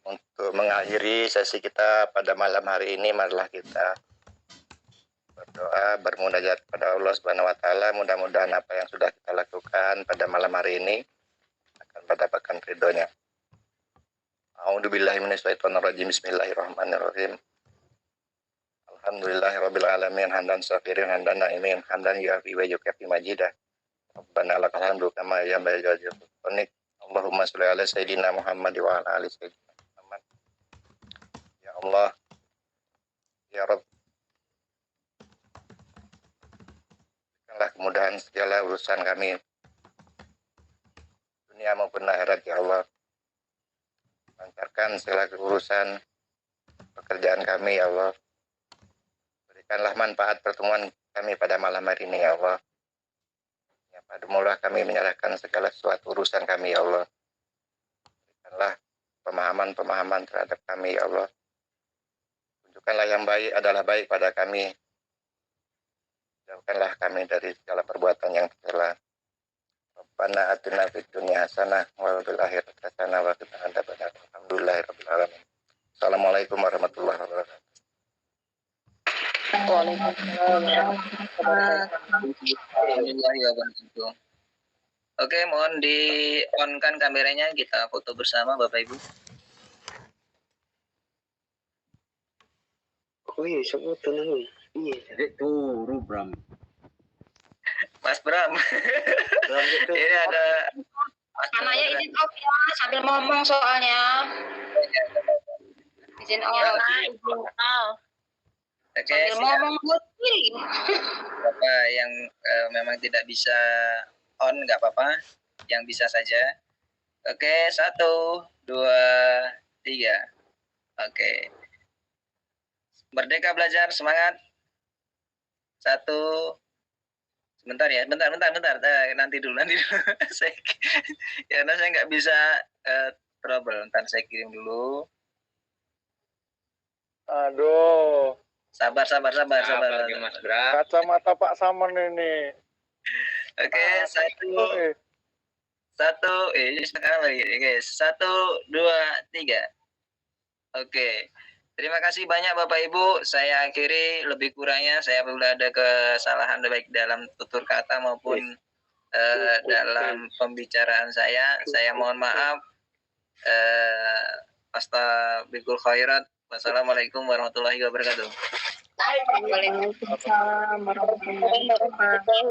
untuk mengakhiri sesi kita pada malam hari ini, marilah kita berdoa, bermunajat kepada Allah Subhanahu Wa Taala. Mudah-mudahan apa yang sudah kita lakukan pada malam hari ini akan mendapatkan ridhonya. A'udzubillahi minasyaitonirrajim. Bismillahirrahmanirrahim. Alhamdulillahirabbil alamin, hamdan syakirin, hamdan naimin, hamdan yuafi wa yukafi majidah. Rabbana lakal hamdu kama yanbaghi li wajhika. Allahumma shalli ala sayyidina Muhammad wa ala ali sayyidina Muhammad. Ya Allah, ya Rabb, berikanlah kemudahan segala urusan kami, dunia maupun akhirat ya Allah. Lancarkan segala urusan pekerjaan kami ya Allah. Berikanlah manfaat pertemuan kami pada malam hari ini ya Allah. Ya padamulah kami menyerahkan segala sesuatu urusan kami ya Allah. Berikanlah pemahaman-pemahaman terhadap kami ya Allah. Tunjukkanlah yang baik adalah baik pada kami. Jauhkanlah kami dari segala perbuatan yang tercela. Rabbana atina fid dunya hasanah wa fil akhirati hasanah wa qina adzabannar. Alhamdulillahirabbil alamin. Assalamualaikum warahmatullahi wabarakatuh. Waalaikumsalam warahmatullahi wabarakatuh. Oke, mohon di-on-kan kameranya, kita foto bersama Bapak Ibu. Oh iya, sebutan ini. Iya, jadi turu Bram. Mas Bram. Ini ada Anaknya izin off ya, sambil ngomong soalnya. Izin off. Izin off. Oke, Sambil ngomong buat diri. apa yang memang tidak bisa on nggak apa-apa, yang bisa saja. Oke, 1, 2, 3. Oke, Merdeka Belajar, semangat. 1, sebentar ya, bentar. Nanti dulu. Karena saya nggak bisa trouble. Ntar saya kirim dulu. Aduh. Sabar. Mas Bram. Kacamata Pak Saman ini. Oke, 1, ini sekarang lagi. Oke, 1, 2, 3. Oke. Terima kasih banyak Bapak Ibu. Saya akhiri, lebih kurangnya saya apabila ada kesalahan baik dalam tutur kata maupun dalam pembicaraan saya mohon maaf. Astagfirul khairat. Wassalamualaikum warahmatullahi wabarakatuh. Waalaikumsalam warahmatullahi wabarakatuh.